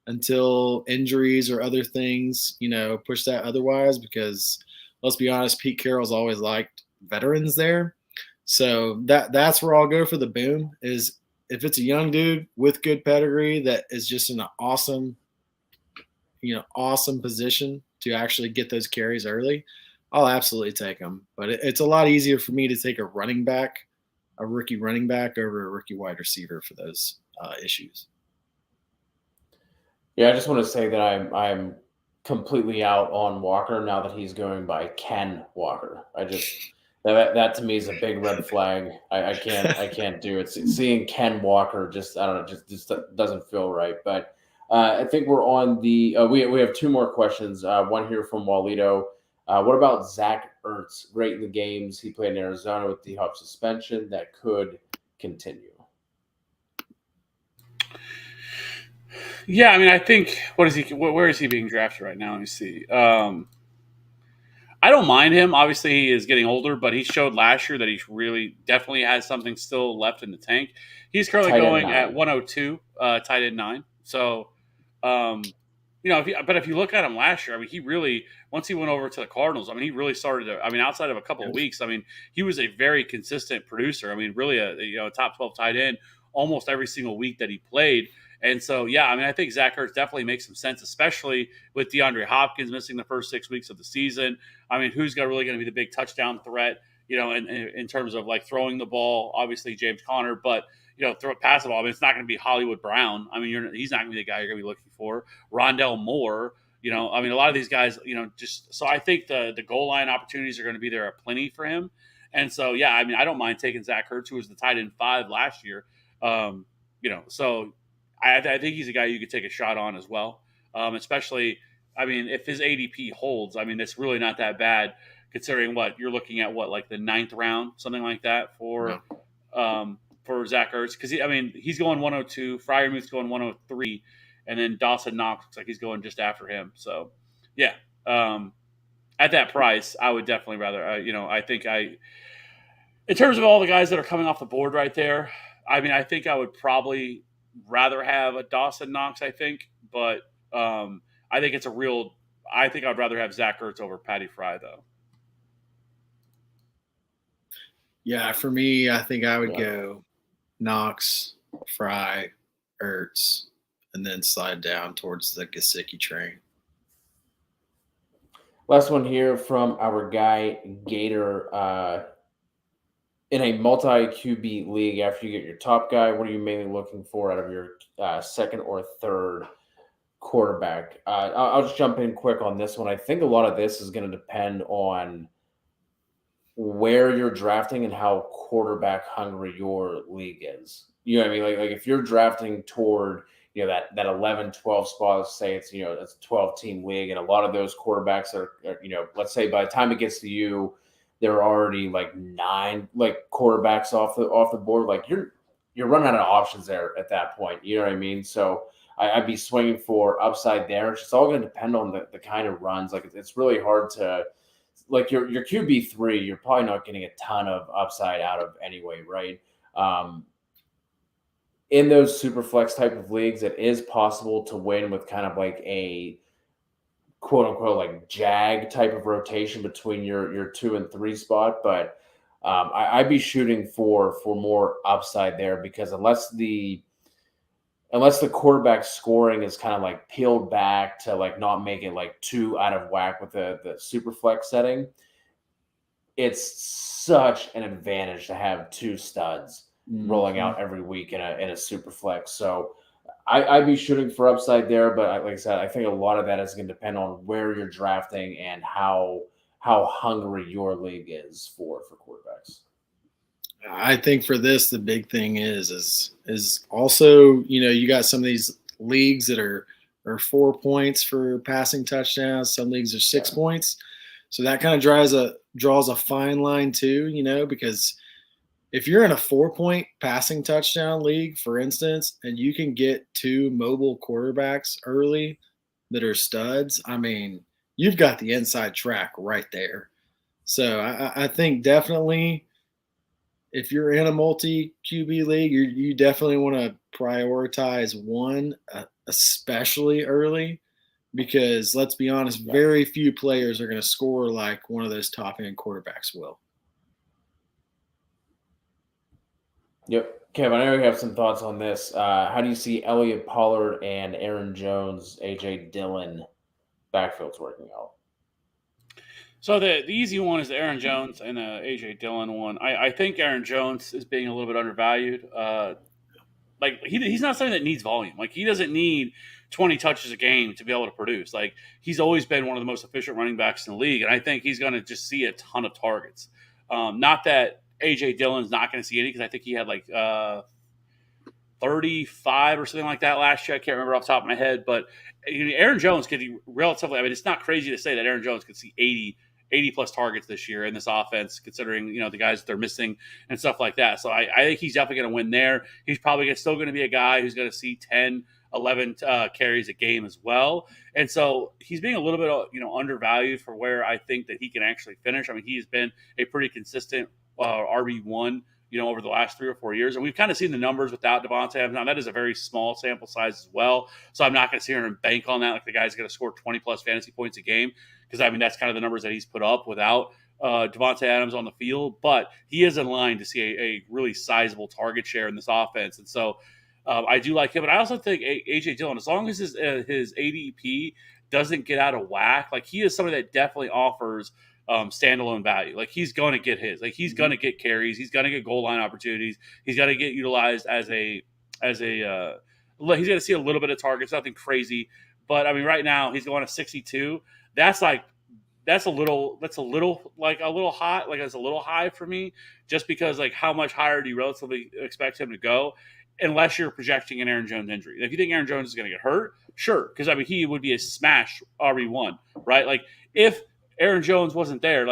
until injuries or other things, push that otherwise because let's be honest, Pete Carroll's always liked veterans there. So that's where I'll go for the boom is if it's a young dude with good pedigree that is just in an awesome position to actually get those carries early, I'll absolutely take them. But it's a lot easier for me to take a rookie running back over a rookie wide receiver for those issues. Yeah, I just want to say that I'm completely out on Walker now that he's going by Ken Walker. That to me is a big red flag. I can't do it. Seeing Ken Walker just doesn't feel right. But I think we're on the we have 2 more questions. One here from Walito. What about Zach Ertz? Great in the games he played in Arizona with D-Hop suspension that could continue. Yeah, I mean, I think where is he being drafted right now? Let me see. I don't mind him. Obviously, he is getting older, but he showed last year that he really definitely has something still left in the tank. He's currently going at 102, tight end 9. So, if you look at him last year, I mean, he really, once he went over to the Cardinals, I mean, he really started to, I mean, outside of a couple of weeks, I mean, he was a very consistent producer. I mean, really a top 12 tight end almost every single week that he played. And so, yeah, I mean, I think Zach Ertz definitely makes some sense, especially with DeAndre Hopkins missing the first 6 weeks of the season. I mean, who's really going to be the big touchdown threat, in terms of like throwing the ball? Obviously, James Conner, but throw it pass the ball. I mean, it's not going to be Hollywood Brown. I mean, he's not going to be the guy you're going to be looking for. Rondell Moore. I mean, a lot of these guys, just so I think the goal line opportunities are going to be there plenty for him. And so, yeah, I mean, I don't mind taking Zach Ertz, who was the tight end 5 last year. So I think he's a guy you could take a shot on as well. Especially, I mean, if his ADP holds, I mean, it's really not that bad considering what you're looking at, like the 9th round, something like that for Zach Ertz. Because, he's going 102, Freiermuth's going 103, and then Dawson Knox looks like he's going just after him. So, yeah, at that price, I would definitely rather, I think in terms of all the guys that are coming off the board right there, I mean, I think I would probably rather have a Dawson Knox, I think, but I think I'd rather have Zach Ertz over Patty Fry, though. Yeah, for me, I think I would Yeah. go Knox, Fry, Ertz, and then slide down towards the Gesicki train. Last one here from our guy Gator. In a multi-QB league, after you get your top guy, what are you mainly looking for out of your second or third quarterback? I'll just jump in quick on this one. I think a lot of this is going to depend on where you're drafting and how quarterback hungry your league is. You know what I mean? Like if you're drafting toward, that 11, 12 spot, let's say it's, it's a 12-team league, and a lot of those quarterbacks are, let's say by the time it gets to you, there are already like 9 quarterbacks off the board. Like you're running out of options there at that point. You know what I mean? So I'd be swinging for upside there. It's just all going to depend on the kind of runs. Like it's really hard to, like your QB3, you're probably not getting a ton of upside out of anyway, right? In those super flex type of leagues, it is possible to win with kind of like a quote unquote like jag type of rotation between your 2 and 3 spot. But I'd be shooting for more upside there, because unless the quarterback scoring is kind of like peeled back to like not make it like too out of whack with the super flex setting, it's such an advantage to have 2 studs rolling out every week in a super flex. So I'd be shooting for upside there, but like I said, I think a lot of that is going to depend on where you're drafting and how hungry your league is for quarterbacks. I think for this, the big thing is also, you got some of these leagues that are 4 points for passing touchdowns. Some leagues are 6 points. So that kind of draws a fine line too, because if you're in a 4-point passing touchdown league, for instance, and you can get 2 mobile quarterbacks early that are studs, I mean, you've got the inside track right there. So I think definitely if you're in a multi-QB league, you definitely want to prioritize one, especially early, because let's be honest, very few players are going to score like one of those top-end quarterbacks will. Yep. Kevin, I know you have some thoughts on this. How do you see Elliott, Pollard, and Aaron Jones, A.J. Dillon backfields working out? So the easy one is the Aaron Jones and the A.J. Dillon one. I think Aaron Jones is being a little bit undervalued. Like he's not something that needs volume. Like he doesn't need 20 touches a game to be able to produce. Like he's always been one of the most efficient running backs in the league, and I think he's going to just see a ton of targets. Not that A.J. Dillon's not going to see any, because I think he had like 35 or something like that last year. I can't remember off the top of my head, but Aaron Jones could be relatively. I mean, it's not crazy to say that Aaron Jones could see 80 plus targets this year in this offense, considering the guys that they're missing and stuff like that. So I think he's definitely going to win there. He's probably still going to be a guy who's going to see 10, 11 carries a game as well. And so he's being a little bit undervalued for where I think that he can actually finish. I mean, he's been a pretty consistent RB1 over the last 3 or 4 years. And we've kind of seen the numbers without Devontae Adams. Now, that is a very small sample size as well. So I'm not going to sit here and bank on that, like the guy's going to score 20-plus fantasy points a game, because, I mean, that's kind of the numbers that he's put up without Devontae Adams on the field. But he is in line to see a really sizable target share in this offense. And so I do like him. But I also think A.J. Dillon, as long as his ADP doesn't get out of whack, like he is somebody that definitely offers standalone value. Like he's going to get his, like he's going to get carries, he's going to get goal line opportunities, he's going to get utilized as a he's going to see a little bit of targets, nothing crazy. But I mean, right now he's going to 62. That's a little hot. Like it's a little high for me, just because like how much higher do you relatively expect him to go, unless you're projecting an Aaron Jones injury. If you think Aaron Jones is going to get hurt, sure, because I mean he would be a smash RB1, right? Like if Aaron Jones wasn't there,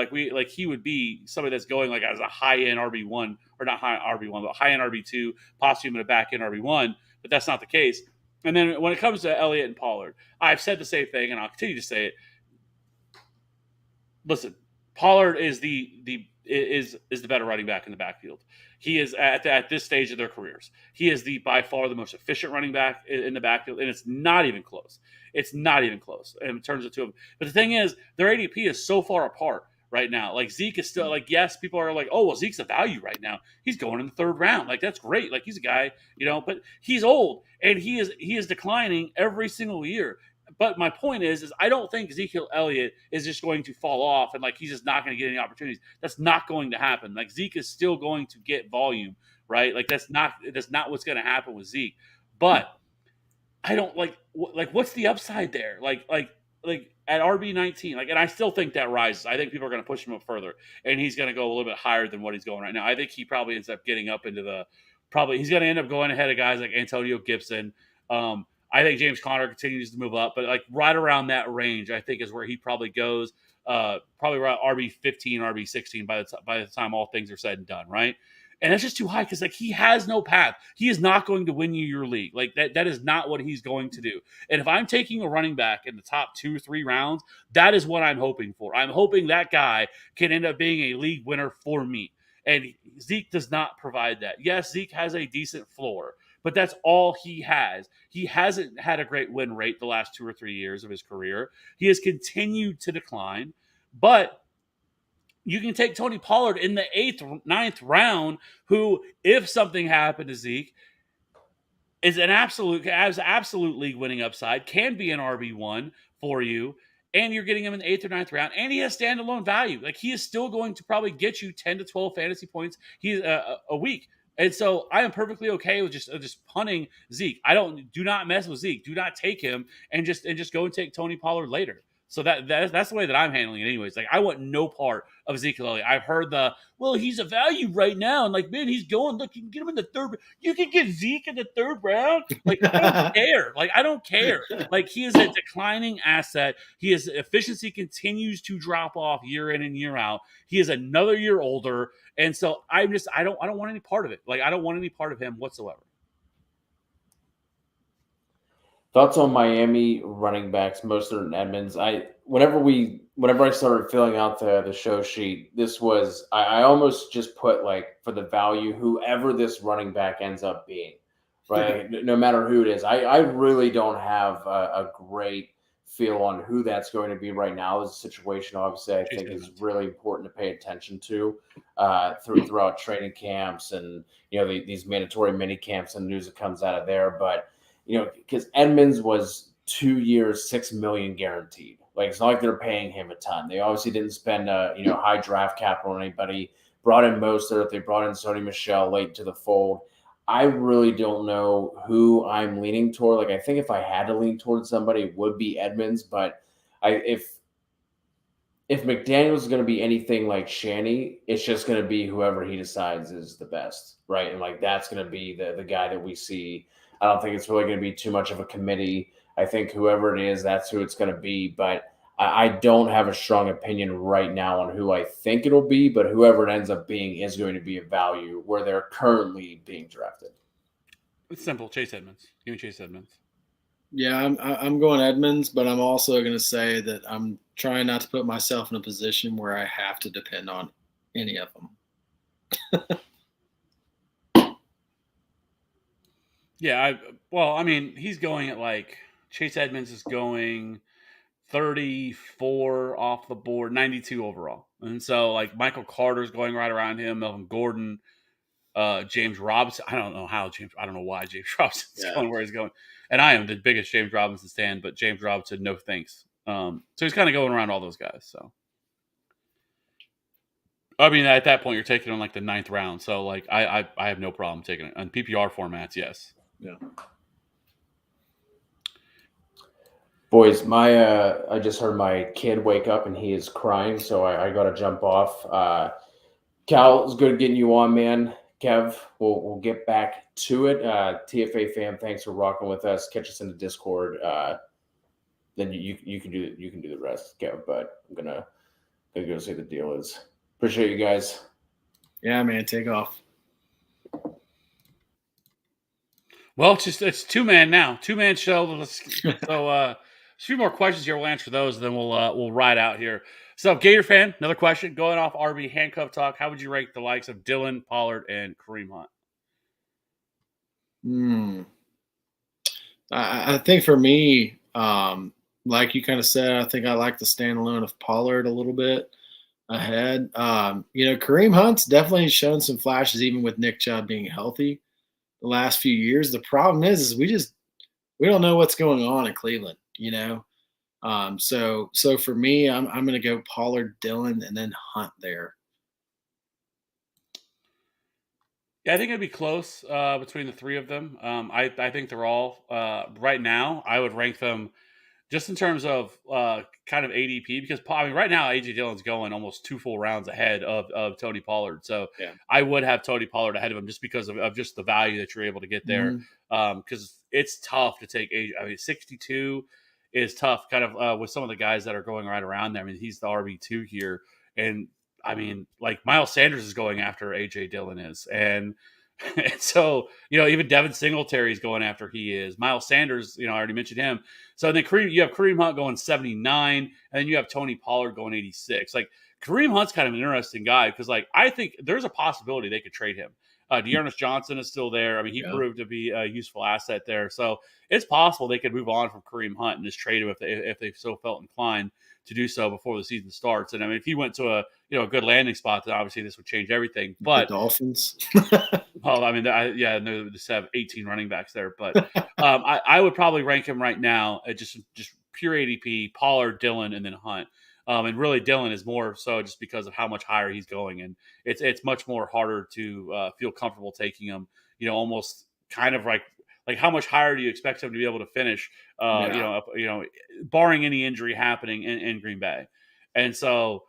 he would be somebody that's going like as a high-end RB1, or not high RB1, but high-end RB2, possibly even a back-end RB1, but that's not the case. And then when it comes to Elliott and Pollard, I've said the same thing, and I'll continue to say it. Listen, Pollard is the better running back in the backfield. He is at this stage of their careers. He is by far the most efficient running back in the backfield, and it's not even close. It's not even close in terms of two of them. But the thing is, their ADP is so far apart, right now. Like Zeke is still like, yes, people are like, oh, well, Zeke's a value right now. He's going in the 3rd round. Like, that's great. Like, he's a guy, but he's old and he is declining every single year. But my point is I don't think Ezekiel Elliott is just going to fall off and like he's just not going to get any opportunities. That's not going to happen. Like Zeke is still going to get volume, right? Like that's not what's going to happen with Zeke. But I don't like what's the upside there? Like at RB19, and I still think that rises. I think people are going to push him up further, and he's going to go a little bit higher than what he's going right now. I think he probably ends up getting up into he's going to end up going ahead of guys like Antonio Gibson. I think James Conner continues to move up, but like right around that range, I think is where he probably goes. Probably around RB15, RB16 by the time all things are said and done, right? And that's just too high because like he has no path. He is not going to win you your league. Like that is not what he's going to do. And if I'm taking a running back in the top 2 or 3 rounds, that is what I'm hoping for. I'm hoping that guy can end up being a league winner for me. And Zeke does not provide that. Yes, Zeke has a decent floor, but that's all he has. He hasn't had a great win rate the last 2 or 3 years of his career. He has continued to decline, but you can take Tony Pollard in the 8th, 9th round, who, if something happened to Zeke, has absolute league winning upside, can be an RB1 for you, and you're getting him in the 8th or 9th round, and he has standalone value. Like he is still going to probably get you 10 to 12 fantasy points a week. And so I am perfectly okay with just punting Zeke. Do not mess with Zeke. Do not take him and just go and take Tony Pollard later. So that's the way that I'm handling it anyways. Like I want no part of Ezekiel Elliott. I've heard he's a value right now. And like, man, he's going, look, you can get him in the 3rd. You can get Zeke in the 3rd round. Like, I don't care. Like, I don't care. Like he is a declining asset. His efficiency continues to drop off year in and year out. He is another year older. And so I don't want any part of it. Like I don't want any part of him whatsoever. Thoughts on Miami running backs, Mostert and Edmonds. Whenever I started filling out the show sheet, this was I almost just put like for the value whoever this running back ends up being, right? No matter who it is. I really don't have a great feel on who that's going to be right now. This situation, obviously, I think is really important to pay attention to throughout training camps and these mandatory mini camps and news that comes out of there, but. Because Edmonds was 2 years, $6 million guaranteed. Like it's not like they're paying him a ton. They obviously didn't spend high draft capital on anybody. Brought in Mostert. They brought in Sony Michel late to the fold. I really don't know who I'm leaning toward. Like I think if I had to lean towards somebody, it would be Edmonds. But if McDaniels is going to be anything like Shanny, it's just going to be whoever he decides is the best, right? And like that's going to be the guy that we see. I don't think it's really going to be too much of a committee. I think whoever it is, that's who it's going to be. But I don't have a strong opinion right now on who I think it'll be. But whoever it ends up being is going to be a value where they're currently being drafted. It's simple. Chase Edmonds. Give me Chase Edmonds. Yeah, I'm going Edmonds, but I'm also going to say that I'm trying not to put myself in a position where I have to depend on any of them. Yeah, he's going at Chase Edmonds is going 34 off the board, 92 overall. And so Michael Carter's going right around him, Melvin Gordon, James Robinson. I don't know why James Robinson's going where he's going. And I am the biggest James Robinson stan, but James Robinson, no thanks. So he's kind of going around all those guys. So at that point you're taking on the 9th round. So I have no problem taking it on PPR formats, yes. Yeah. Boys, I just heard my kid wake up and he is crying, so I got to jump off. Cal, it's good getting you on, man. Kev, we'll get back to it. TFA fam, thanks for rocking with us. Catch us in the Discord. Then you can do the rest, Kev. But I'm gonna go see the deal is. Appreciate you guys. Yeah, man, take off. Well, it's 2-man now, 2-man show. So a few more questions here. We'll answer those, and then we'll ride out here. So, Gator fan, another question. Going off RB handcuff talk, how would you rank the likes of Dillon, Pollard, and Kareem Hunt? I think for me, like you kind of said, I think I like the standalone of Pollard a little bit. ahead. Kareem Hunt's definitely shown some flashes, even with Nick Chubb being healthy the last few years. The problem is we don't know what's going on in Cleveland. So for me, I'm going to go Pollard, Dillon, and then Hunt there. Yeah, I think it'd be close between the three of them. I think they're all right now. I would rank them just in terms of kind of ADP because right now AJ Dillon's going almost 2 full rounds ahead of Tony Pollard. So Yeah. I would have Tony Pollard ahead of him just because of just the value that you're able to get there. Because it's tough to take AJ. 62 is tough, kind of with some of the guys that are going right around there. I mean, he's the RB2 here, and like Miles Sanders is going after AJ Dillon is, and so even Devin Singletary is going after he is. Miles Sanders, I already mentioned him. So then you have Kareem Hunt going 79, and then you have Tony Pollard going 86. Like Kareem Hunt's kind of an interesting guy because I think there's a possibility they could trade him. Dearness Johnson is still there. I mean, he proved to be a useful asset there. So it's possible they could move on from Kareem Hunt and just trade him if they so felt inclined to do so before the season starts. And if he went to a good landing spot, then obviously this would change everything. But the Dolphins. well, they just have 18 running backs there. But I would probably rank him right now at just pure ADP, Pollard, Dillon, and then Hunt. And really, Dillon is more so just because of how much higher he's going, and it's much more harder to feel comfortable taking him. Almost kind of like how much higher do you expect him to be able to finish? Barring any injury happening in Green Bay, and so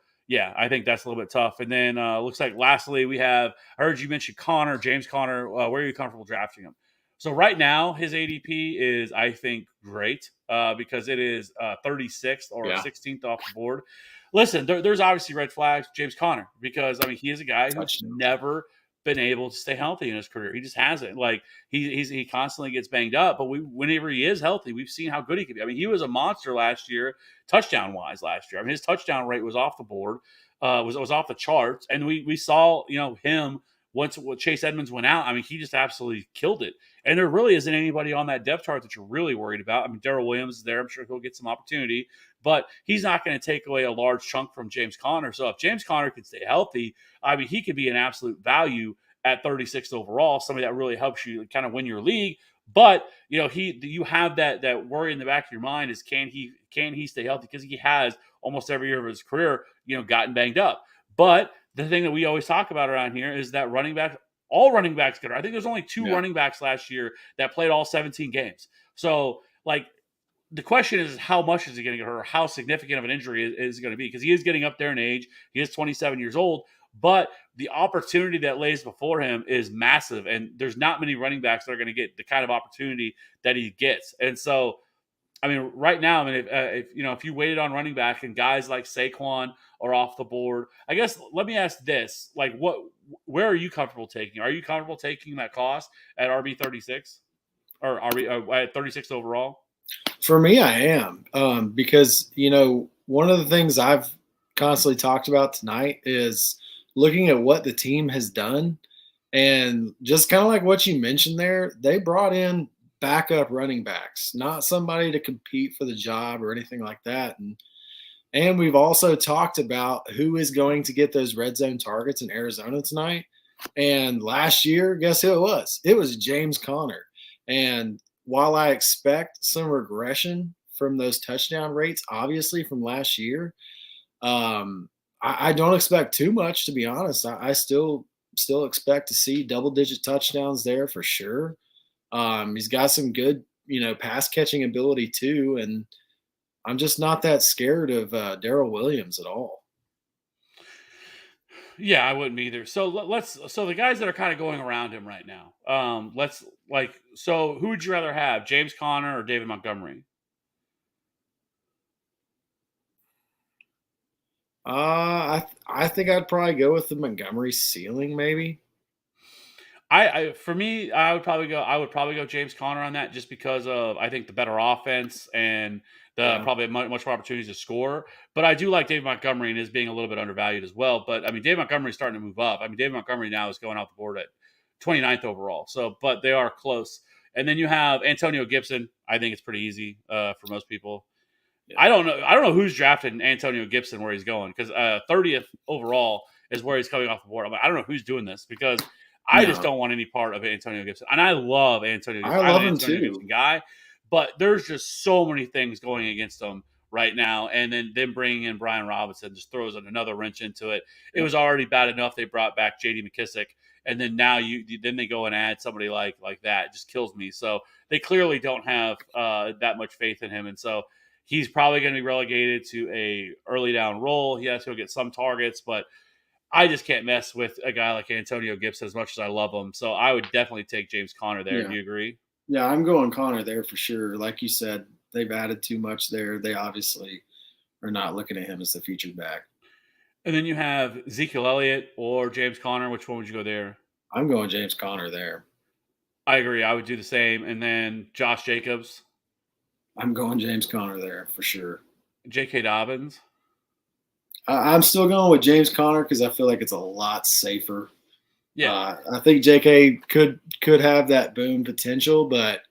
I think that's a little bit tough. And then looks like lastly we have I heard you mention James Conner. Where are you comfortable drafting him? So right now his ADP is I think great because it is 36th or 16th off the board. Listen, there's obviously red flags with James Conner because he is a guy who's never been able to stay healthy in his career. He just hasn't. Like he constantly gets banged up, but whenever he is healthy, we've seen how good he can be. He was a monster last year, touchdown wise last year. His touchdown rate was off the board, was off the charts, and we saw him once Chase Edmonds went out. He just absolutely killed it. And there really isn't anybody on that depth chart that you're really worried about. Darrell Williams is there. I'm sure he'll get some opportunity, but he's not going to take away a large chunk from James Conner. So if James Conner can stay healthy, he could be an absolute value at 36th overall, somebody that really helps you kind of win your league. But you have that worry in the back of your mind is can he stay healthy, because he has almost every year of his career gotten banged up. But the thing that we always talk about around here is that all running backs get hurt. I think there's only 2 running backs last year that played all 17 games. So the question is how much is he going to get hurt, or how significant of an injury is it going to be? Because he is getting up there in age. He is 27 years old, but the opportunity that lays before him is massive. And there's not many running backs that are going to get the kind of opportunity that he gets. And so, right now, if you waited on running back and guys like Saquon are off the board, I guess let me ask this: where are you comfortable taking? Are you comfortable taking that cost at RB 36 or RB at 36 overall? For me, I am because one of the things I've constantly talked about tonight is looking at what the team has done, and just kind of like what you mentioned there, they brought in backup running backs, not somebody to compete for the job or anything like that. And we've also talked about who is going to get those red zone targets in Arizona tonight. And last year, guess who it was? It was James Conner. And while I expect some regression from those touchdown rates, obviously from last year, I don't expect too much, to be honest. I still expect to see double-digit touchdowns there for sure. He's got some good, pass catching ability too, and I'm just not that scared of Darrell Williams at all. Yeah, I wouldn't either. So so the guys that are kind of going around him right now, so who would you rather have, James Conner or David Montgomery? I think I'd probably go with the Montgomery ceiling, maybe. For me, I would probably go James Conner on that, just because of I think the better offense and probably much more opportunities to score. But I do like David Montgomery and is being a little bit undervalued as well. But David Montgomery is starting to move up. David Montgomery now is going off the board at 29th overall. So, but they are close. And then you have Antonio Gibson. I think it's pretty easy for most people. Yeah. I don't know who's drafted Antonio Gibson where he's going, because 30th overall is where he's coming off the board. I'm like, I don't know who's doing this, because I just don't want any part of Antonio Gibson. And I love Antonio Gibson. I love I'm an him Antonio too. Gibson guy, but there's just so many things going against him right now. And then bringing in Brian Robinson just throws another wrench into it. It was already bad enough they brought back J.D. McKissick, and then now then they go and add somebody like that. It just kills me. So they clearly don't have that much faith in him, and so he's probably going to be relegated to a early down role. He has to go get some targets, but I just can't mess with a guy like Antonio Gibson as much as I love him. So I would definitely take James Conner there. Yeah. Do you agree? Yeah, I'm going Conner there for sure. Like you said, they've added too much there. They obviously are not looking at him as the featured back. And then you have Ezekiel Elliott or James Conner. Which one would you go there? I'm going James Conner there. I agree. I would do the same. And then Josh Jacobs. I'm going James Conner there for sure. J.K. Dobbins. I'm still going with James Conner because I feel like it's a lot safer. Yeah, I think J.K. could have that boom potential, but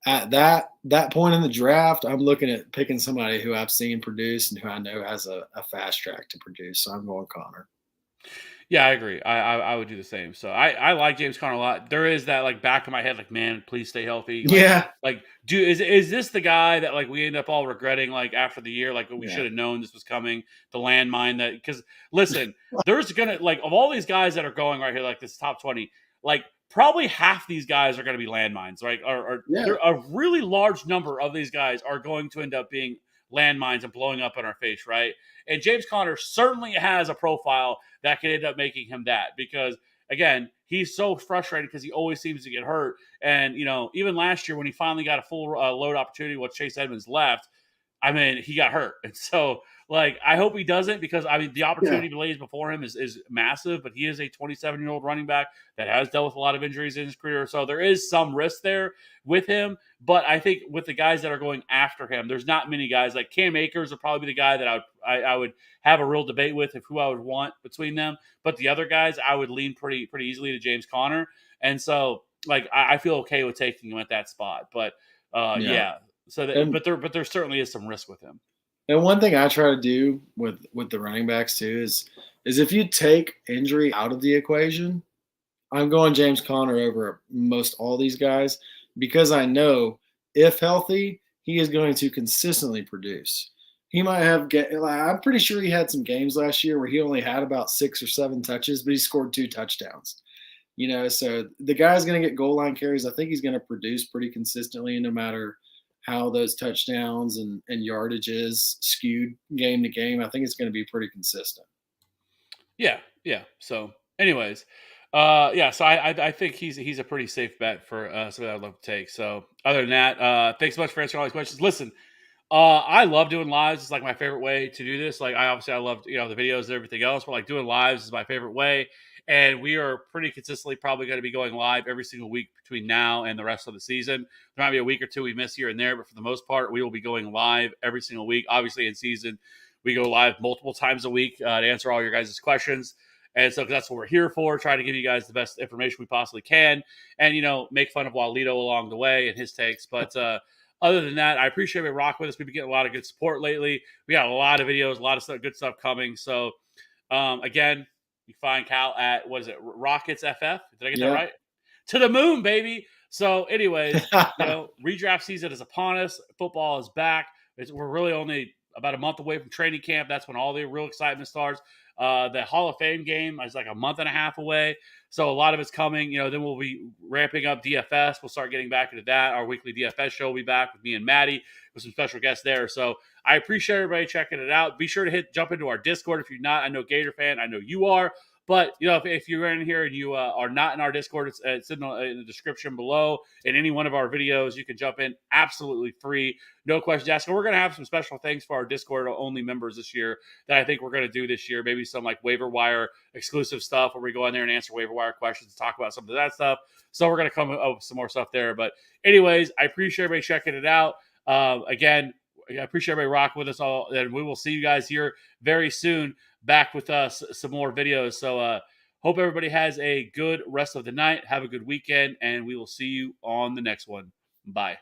at that point in the draft, I'm looking at picking somebody who I've seen produce and who I know has a fast track to produce. So I'm going Conner. Yeah, I agree. I would do the same. So I like James Conner a lot. There is that like back of my head, like, man, please stay healthy. Like, Yeah. Like, is this the guy that like we end up all regretting like after the year? Like we should have known this was coming. The landmine that, because listen, there's gonna, like, of all these guys that are going right here, like this top 20, like probably half these guys are going to be landmines, right? Or a really large number of these guys are going to end up being landmines and blowing up in our face, right? And James Conner certainly has a profile that could end up making him that, because again, he's so frustrated because he always seems to get hurt. And, you know, even last year when he finally got a full load opportunity while Chase Edmonds left, I mean, he got hurt. And so, like, I hope he doesn't, because, I mean, the opportunity lays before him is massive, but he is a 27-year-old running back that has dealt with a lot of injuries in his career. So there is some risk there with him. But I think with the guys that are going after him, there's not many guys. Like Cam Akers would probably be the guy that I would have a real debate with of who I would want between them. But the other guys, I would lean pretty easily to James Conner. And so, like, I feel okay with taking him at that spot. But, So, but there certainly is some risk with him. And one thing I try to do with the running backs too is if you take injury out of the equation, I'm going James Conner over most all these guys, because I know if healthy, he is going to consistently produce. He might have I'm pretty sure he had some games last year where he only had about 6 or 7 touches, but he scored 2 touchdowns. You know, so the guy's going to get goal line carries. I think he's going to produce pretty consistently, no matter how those touchdowns and yardage is skewed game to game. I think it's going to be pretty consistent. Yeah. So anyways, so I think he's a pretty safe bet for somebody I'd love to take. So other than that, thanks so much for answering all these questions. Listen, I love doing lives. It's like my favorite way to do this. Like I love, the videos and everything else, but like doing lives is my favorite way. And we are pretty consistently probably going to be going live every single week between now and the rest of the season. There might be a week or two we miss here and there, but for the most part, we will be going live every single week. Obviously, in season, we go live multiple times a week to answer all your guys' questions. And so that's what we're here for, trying to give you guys the best information we possibly can and, make fun of Walito along the way and his takes. But other than that, I appreciate everybody rocking with us. We've been getting a lot of good support lately. We got a lot of videos, a lot of good stuff coming. So, again, you find Cal at, what is it, Rockets FF? Did I get that right? To the moon, baby. So anyways, redraft season is upon us. Football is back. We're really only about a month away from training camp. That's when all the real excitement starts. The Hall of Fame game is like a month and a half away. So a lot of it's coming. Then we'll be ramping up DFS. We'll start getting back into that. Our weekly DFS show will be back with me and Maddie with some special guests there. So I appreciate everybody checking it out. Be sure to jump into our Discord if you're not. I know Gator fan. I know you are. But, if you're in here and you are not in our Discord, it's in the description below. In any one of our videos, you can jump in absolutely free. No questions asked. And we're going to have some special things for our Discord-only members this year that I think we're going to do this year. Maybe some, like, waiver wire exclusive stuff where we go in there and answer waiver wire questions and talk about some of that stuff. So we're going to come up with some more stuff there. But anyways, I appreciate everybody checking it out. Again, I appreciate everybody rocking with us all. And we will see you guys here very soon. Back with us some more videos. So hope everybody has a good rest of the night. Have a good weekend, and we will see you on the next one. Bye.